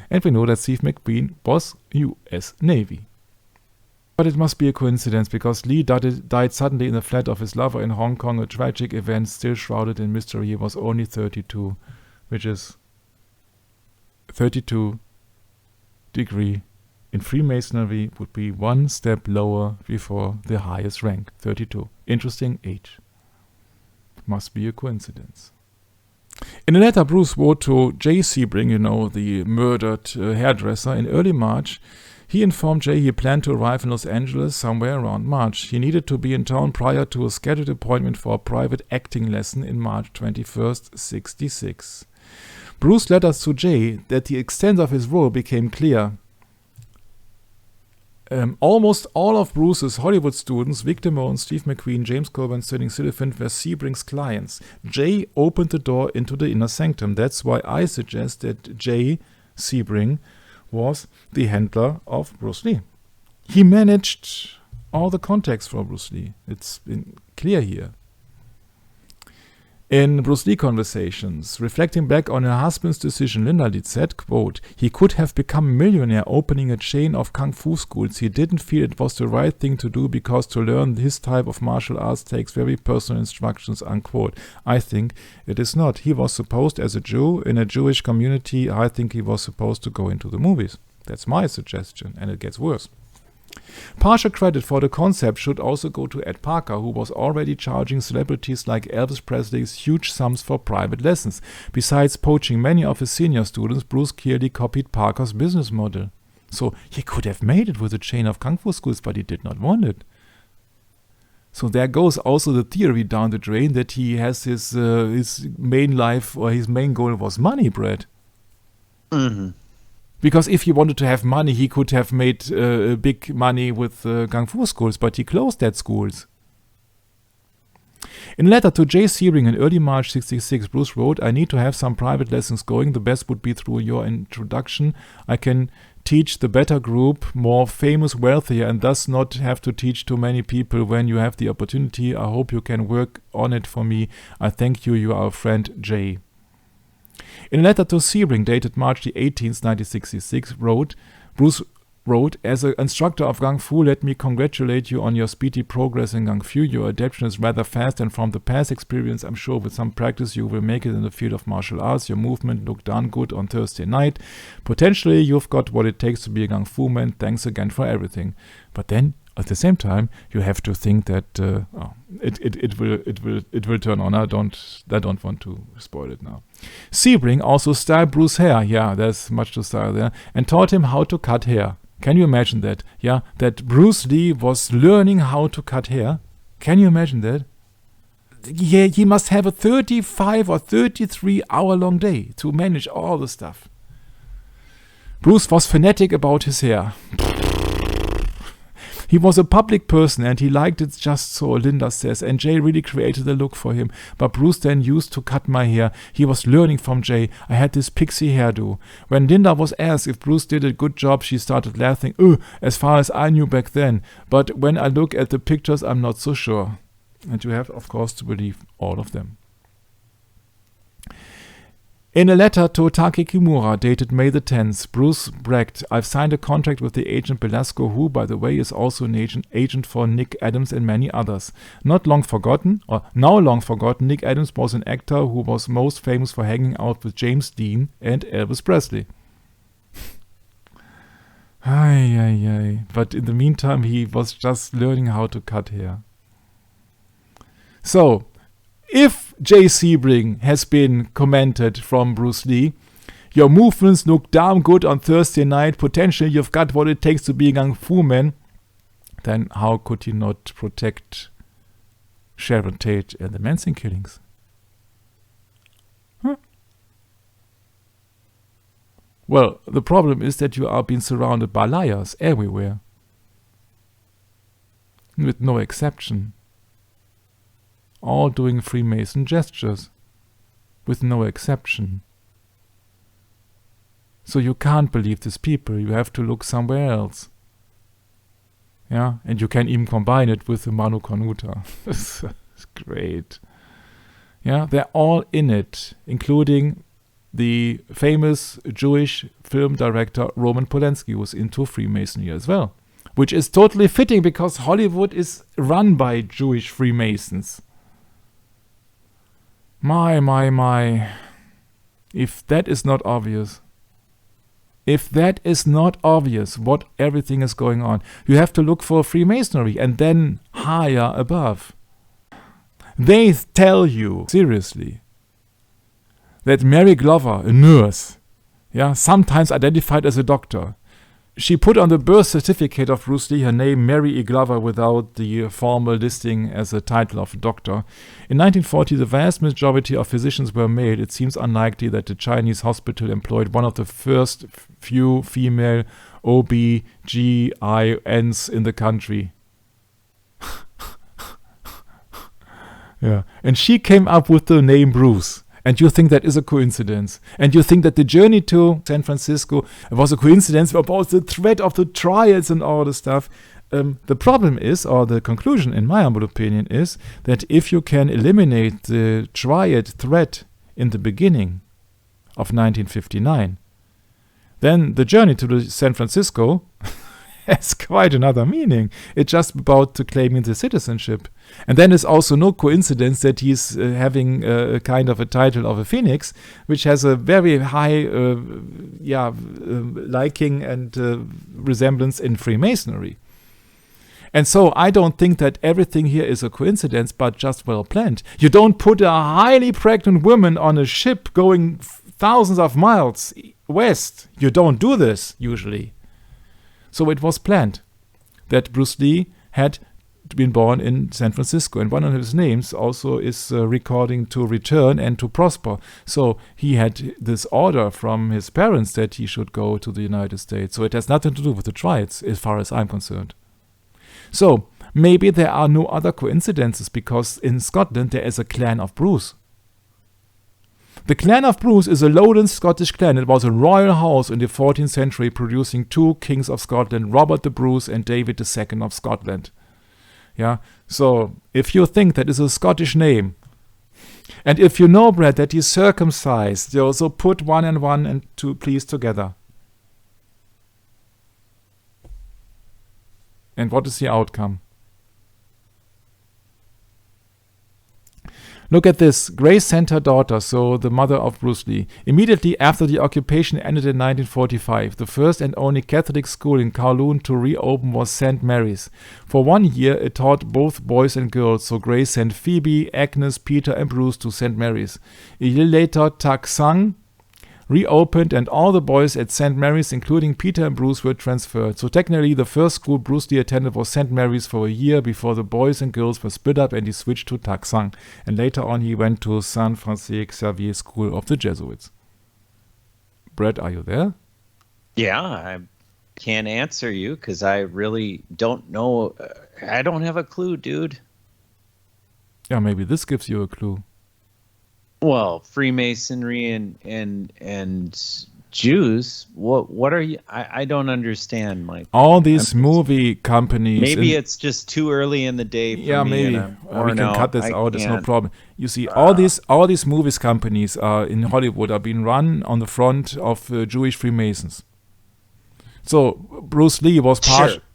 And we know that Steve McQueen was US Navy. But it must be a coincidence, because Lee died suddenly in the flat of his lover in Hong Kong, a tragic event still shrouded in mystery. He was only 32, which is 32 degree in Freemasonry would be one step lower before the highest rank, 32. Interesting age. Must be a coincidence. In a letter Bruce wrote to Jay Sebring, the murdered hairdresser, in early March, he informed Jay he planned to arrive in Los Angeles somewhere around March. He needed to be in town prior to a scheduled appointment for a private acting lesson in March 21st, 66. Bruce's letters to Jay that the extent of his role became clear. Almost all of Bruce's Hollywood students, Victor Moen, Steve McQueen, James Coburn, Sterling Siliphant, were Sebring's clients. Jay opened the door into the inner sanctum. That's why I suggest that Jay Sebring was the handler of Bruce Lee. He managed all the contacts for Bruce Lee. It's been clear here. In Bruce Lee conversations, reflecting back on her husband's decision, Linda Lee said, quote, "He could have become a millionaire opening a chain of kung fu schools. He didn't feel it was the right thing to do because to learn his type of martial arts takes very personal instructions," unquote. I think it is not. He was supposed, as a Jew in a Jewish community, I think he was supposed to go into the movies. That's my suggestion, and it gets worse. Partial credit for the concept should also go to Ed Parker, who was already charging celebrities like Elvis Presley huge sums for private lessons. Besides poaching many of his senior students, Bruce clearly copied Parker's business model. So he could have made it with a chain of kung fu schools, but he did not want it. So there goes also the theory down the drain that he has his main life, or his main goal was money, Brad. Mm-hmm. Because if he wanted to have money, he could have made big money with kung fu schools, but he closed that schools. In a letter to Jay Searing in early March 1966, Bruce wrote, "I need to have some private lessons going. The best would be through your introduction. I can teach the better group, more famous, wealthier, and thus not have to teach too many people when you have the opportunity. I hope you can work on it for me. I thank you. You are a friend, Jay." In a letter to Searing dated March the 18th, 1966, Bruce wrote, "As an instructor of Kung Fu, let me congratulate you on your speedy progress in Kung Fu. Your adaptation is rather fast, and from the past experience, I'm sure with some practice you will make it in the field of martial arts. Your movement looked darn good on Thursday night. Potentially, you've got what it takes to be a Kung Fu man. Thanks again for everything." But then, at the same time, you have to think that it will turn on. I don't want to spoil it now. Sebring also styled Bruce's hair. Yeah, there's much to style there, and taught him how to cut hair. Can you imagine that? Yeah, that Bruce Lee was learning how to cut hair. Can you imagine that? Yeah, he must have a 35 or 33 hour long day to manage all the stuff. Bruce was fanatic about his hair. He was a public person and he liked it just so, Linda says, and Jay really created a look for him. But Bruce then used to cut my hair. He was learning from Jay. I had this pixie hairdo. When Linda was asked if Bruce did a good job, she started laughing. As far as I knew back then. But when I look at the pictures, I'm not so sure. And you have, of course, to believe all of them. In a letter to Taki Kimura, dated May the 10th, Bruce bragged, "I've signed a contract with the agent Belasco, who, by the way, is also an agent for Nick Adams and many others. Now long forgotten, Nick Adams was an actor who was most famous for hanging out with James Dean and Elvis Presley." But in the meantime, he was just learning how to cut hair. So, if Jay Sebring has been commented from Bruce Lee, "Your movements look damn good on Thursday night. Potentially you've got what it takes to be a Kung Fu man," then how could he not protect Sharon Tate and the Manson killings? Well, the problem is that you are being surrounded by liars everywhere. With no exception. All doing Freemason gestures, with no exception. So you can't believe these people, you have to look somewhere else. Yeah, and you can even combine it with the Manu Konuta. It's great. Yeah, they're all in it, including the famous Jewish film director Roman Polanski, who's into Freemasonry as well. Which is totally fitting because Hollywood is run by Jewish Freemasons. My. If that is not obvious. If that is not obvious what everything is going on, you have to look for Freemasonry and then higher above. They tell you, seriously, that Mary Glover, a nurse, sometimes identified as a doctor, she put on the birth certificate of Bruce Lee her name Mary E. Glover without the formal listing as a title of a doctor. In 1940, the vast majority of physicians were male. It seems unlikely that the Chinese hospital employed one of the first few female OB-GYNs in the country. Yeah, and she came up with the name Bruce. And you think that is a coincidence. And you think that the journey to San Francisco was a coincidence about the threat of the trials and all the stuff. The problem is, or the conclusion in my humble opinion is, that if you can eliminate the triad threat in the beginning of 1959, then the journey to San Francisco has quite another meaning. It's just about claiming the citizenship. And then it's also no coincidence that he's having a kind of a title of a phoenix, which has a very high liking and resemblance in Freemasonry. And so I don't think that everything here is a coincidence, but just well planned. You don't put a highly pregnant woman on a ship going thousands of miles west. You don't do this usually. So it was planned that Bruce Lee had been born in San Francisco, and one of his names also is recording to return and to prosper. So he had this order from his parents that he should go to the United States. So it has nothing to do with the triads, as far as I'm concerned. So maybe there are no other coincidences, because in Scotland there is a clan of Bruce. The clan of Bruce is a lowland Scottish clan. It was a royal house in the 14th century, producing two kings of Scotland, Robert the Bruce and David II of Scotland. Yeah. So if you think that is a Scottish name, and if you know, Brad, that he's circumcised, you also put one and one and two please together. And what is the outcome? Look at this. Grace sent her daughter, so the mother of Bruce Lee, immediately after the occupation ended in 1945. The first and only Catholic school in Kowloon to reopen was St. Mary's. For 1 year, it taught both boys and girls, so Grace sent Phoebe, Agnes, Peter, and Bruce to St. Mary's. A year later, Tak Sang reopened, and all the boys at St. Mary's, including Peter and Bruce, were transferred. So technically, the first school Bruce Lee attended was St. Mary's for a year before the boys and girls were split up and he switched to Tak Sang. And later on, he went to San Francisco Xavier School of the Jesuits. Brett, are you there? Yeah, I can't answer you because I really don't know. I don't have a clue, dude. Yeah, maybe this gives you a clue. Well, Freemasonry and Jews. What are you? I don't understand, Mike. All these movie companies. Maybe it's just too early in the day. For me, maybe we can cut this out. There's no problem. You see, all these movies companies in Hollywood are being run on the front of Jewish Freemasons. So Bruce Lee was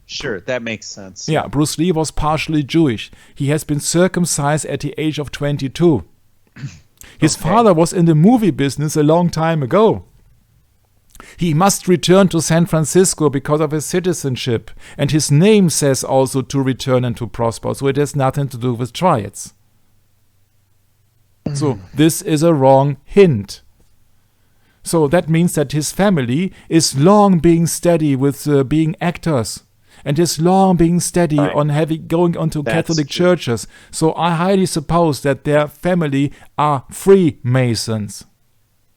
Sure, that makes sense. Yeah, Bruce Lee was partially Jewish. He has been circumcised at the age of 22. His father was in the movie business a long time ago. He must return to San Francisco because of his citizenship, and his name says also to return and to prosper, so it has nothing to do with triads. So this is a wrong hint. So that means that his family is long being steady with being actors, and is long being steady on going onto Catholic churches. So I highly suppose that their family are Freemasons.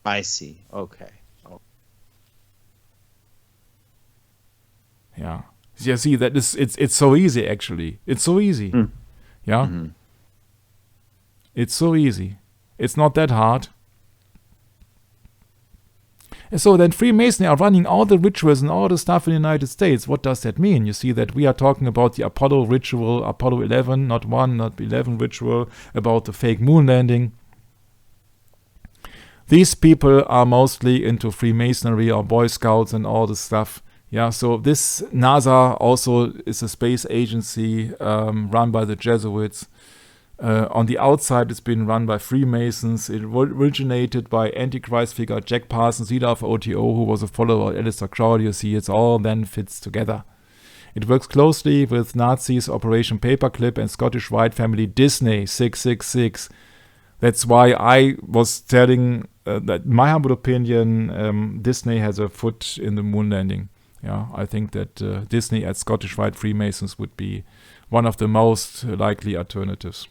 I see. Okay. Yeah. You see, that is it's so easy actually. It's so easy. Yeah. Mm-hmm. It's so easy. It's not that hard. And so then Freemasonry are running all the rituals and all the stuff in the United States. What does that mean? You see that we are talking about the Apollo ritual, Apollo 11, not 1, not 11 ritual, about the fake moon landing. These people are mostly into Freemasonry or Boy Scouts and all this stuff. Yeah, so this NASA also is a space agency run by the Jesuits. On the outside, it's been run by Freemasons. It originated by Antichrist figure Jack Parsons, leader of OTO, who was a follower of Aleister Crowley. You see, it all then fits together. It works closely with Nazis, Operation Paperclip, and Scottish Rite family Disney, 666. That's why I was telling that, in my humble opinion, Disney has a foot in the moon landing. Yeah, I think that Disney at Scottish Rite Freemasons would be one of the most likely alternatives.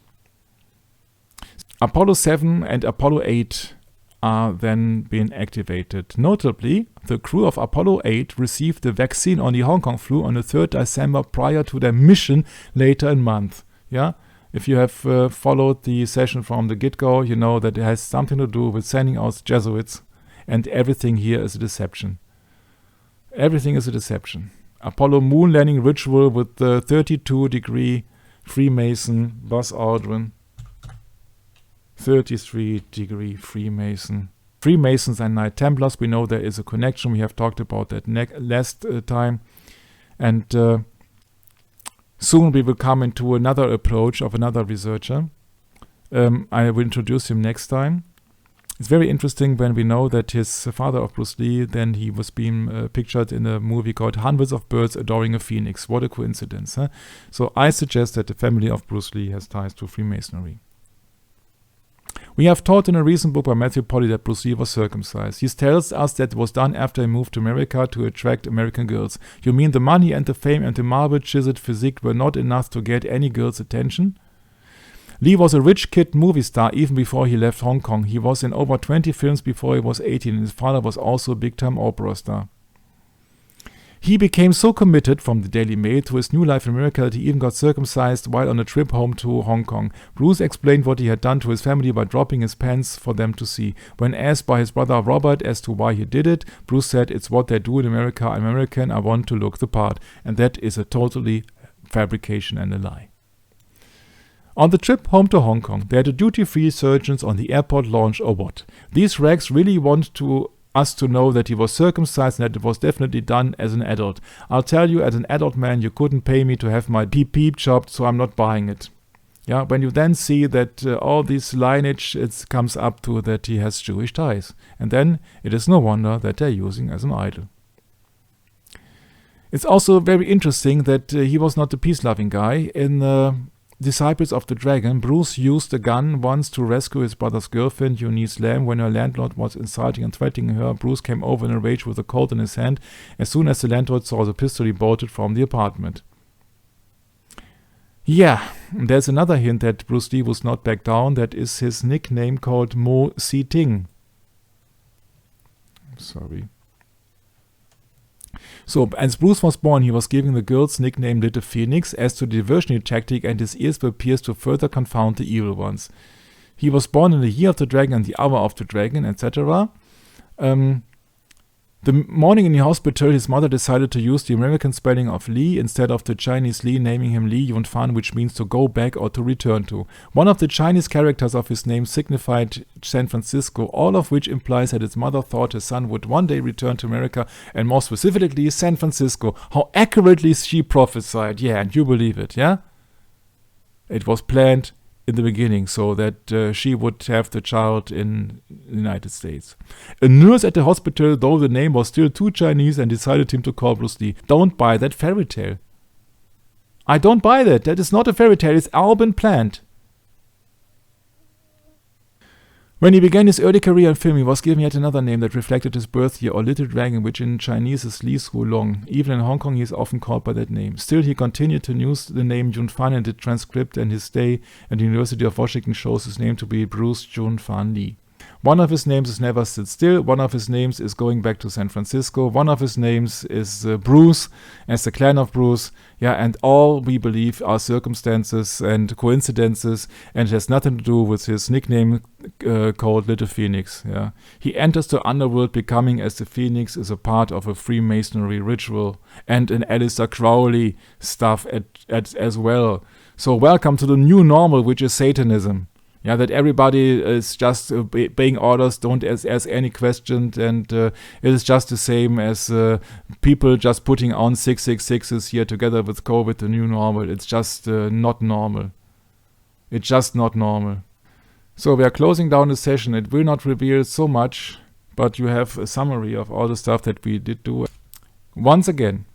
Apollo 7 and Apollo 8 are then being activated. Notably, the crew of Apollo 8 received the vaccine on the Hong Kong flu on the 3rd December prior to their mission later in month. Yeah, If you have followed the session from the get-go, you know that it has something to do with sending out Jesuits, and everything here is a deception. Everything is a deception. Apollo moon landing ritual with the 32-degree Freemason Buzz Aldrin. 33-degree Freemason. Freemasons and Knight Templars, we know there is a connection. We have talked about that last time. And soon we will come into another approach of another researcher. I will introduce him next time. It's very interesting when we know that his father of Bruce Lee, then he was being pictured in a movie called Hundreds of Birds Adoring a Phoenix. What a coincidence, huh? So I suggest that the family of Bruce Lee has ties to Freemasonry. We have taught in a recent book by Matthew Polly that Bruce Lee was circumcised. He tells us that it was done after he moved to America to attract American girls. You mean the money and the fame and the marble chiseled physique were not enough to get any girl's attention? Lee was a rich kid movie star even before he left Hong Kong. He was in over 20 films before he was 18, and his father was also a big-time opera star. He became so committed, from the Daily Mail, to his new life in America that he even got circumcised while on a trip home to Hong Kong. Bruce explained what he had done to his family by dropping his pants for them to see. When asked by his brother Robert as to why he did it, Bruce said, "It's what they do in America. I'm American, I want to look the part." And that is a totally fabrication and a lie. On the trip home to Hong Kong, they had a duty-free surgeons on the airport lounge or what? These rags really want us to know that he was circumcised and that it was definitely done as an adult. I'll tell you, as an adult man, you couldn't pay me to have my peep chopped, so I'm not buying it. Yeah, when you then see that all this lineage, it comes up to that he has Jewish ties. And then it is no wonder that they're using as an idol. It's also very interesting that he was not a peace-loving guy. In Disciples of the Dragon, Bruce used a gun once to rescue his brother's girlfriend, Eunice Lamb. When her landlord was insulting and threatening her, Bruce came over in a rage with a Colt in his hand. As soon as the landlord saw the pistol, he bolted from the apartment. Yeah, there's another hint that Bruce Lee was not back down. That is his nickname called Mo Si Ting. Sorry. So, as Bruce was born, he was given the girl's nickname Little Phoenix. As to the diversionary tactic, and his ears were pierced to further confound the evil ones. He was born in the year of the dragon and the hour of the dragon, etc. The morning in the hospital, his mother decided to use the American spelling of Lee instead of the Chinese Lee, naming him Li Yunfan, which means to go back or to return to. One of the Chinese characters of his name signified San Francisco, all of which implies that his mother thought his son would one day return to America, and more specifically, San Francisco. How accurately she prophesied. Yeah, and you believe it, yeah? It was planned in the beginning, so that she would have the child in the United States. A nurse at the hospital, though the name was still too Chinese, and decided him to call Bruce Lee. Don't buy that fairy tale. I don't buy that. That is not a fairy tale. It's all been planned. When he began his early career in film, he was given yet another name that reflected his birth year, or Little Dragon, which in Chinese is Li Su Long. Even in Hong Kong, he is often called by that name. Still, he continued to use the name Yunfan in the transcript, and his stay at the University of Washington shows his name to be Bruce Yunfan Lee. One of his names is Never Sit Still. One of his names is Going Back to San Francisco. One of his names is Bruce, as the clan of Bruce. Yeah, and all we believe are circumstances and coincidences, and it has nothing to do with his nickname called Little Phoenix. Yeah, he enters the underworld becoming as the Phoenix is a part of a Freemasonry ritual and an Aleister Crowley stuff as well. So welcome to the new normal, which is Satanism. Yeah, that everybody is just obeying orders, don't ask any questions, and it is just the same as people just putting on 666s here together with COVID, the new normal. It's just not normal. It's just not normal. So we are closing down the session. It will not reveal so much, but you have a summary of all the stuff that we did do. Once again,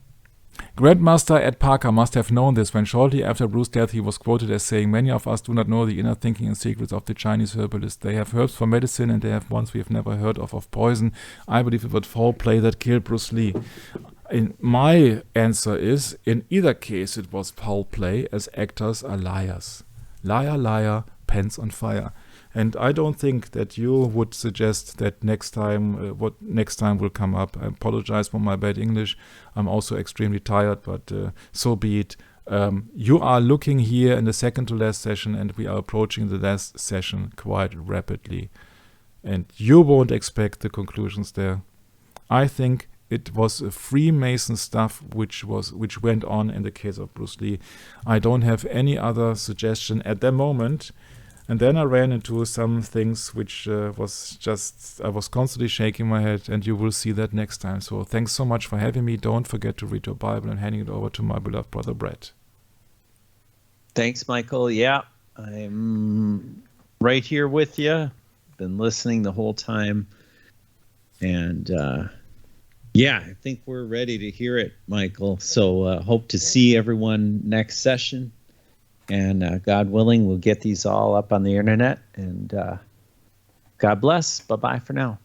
Grandmaster Ed Parker must have known this when shortly after Bruce's death he was quoted as saying, "Many of us do not know the inner thinking and secrets of the Chinese herbalists. They have herbs for medicine and they have ones we have never heard of poison. I believe it was foul play that killed Bruce Lee." And my answer is, in either case it was foul play, as actors are liars. Liar, liar, pants on fire. And I don't think that you would suggest that next time, what next time will come up. I apologize for my bad English. I'm also extremely tired, but so be it. You are looking here in the second to last session, and we are approaching the last session quite rapidly. And you won't expect the conclusions there. I think it was a Freemason stuff which went on in the case of Bruce Lee. I don't have any other suggestion at the moment. And then I ran into some things which I was constantly shaking my head, and you will see that next time. So thanks so much for having me. Don't forget to read your Bible, and handing it over to my beloved brother Brett. Thanks, Michael. Yeah, I'm right here with you. Been listening the whole time. And yeah, I think we're ready to hear it, Michael. So hope to see everyone next session. And God willing, we'll get these all up on the internet. And God bless. Bye-bye for now.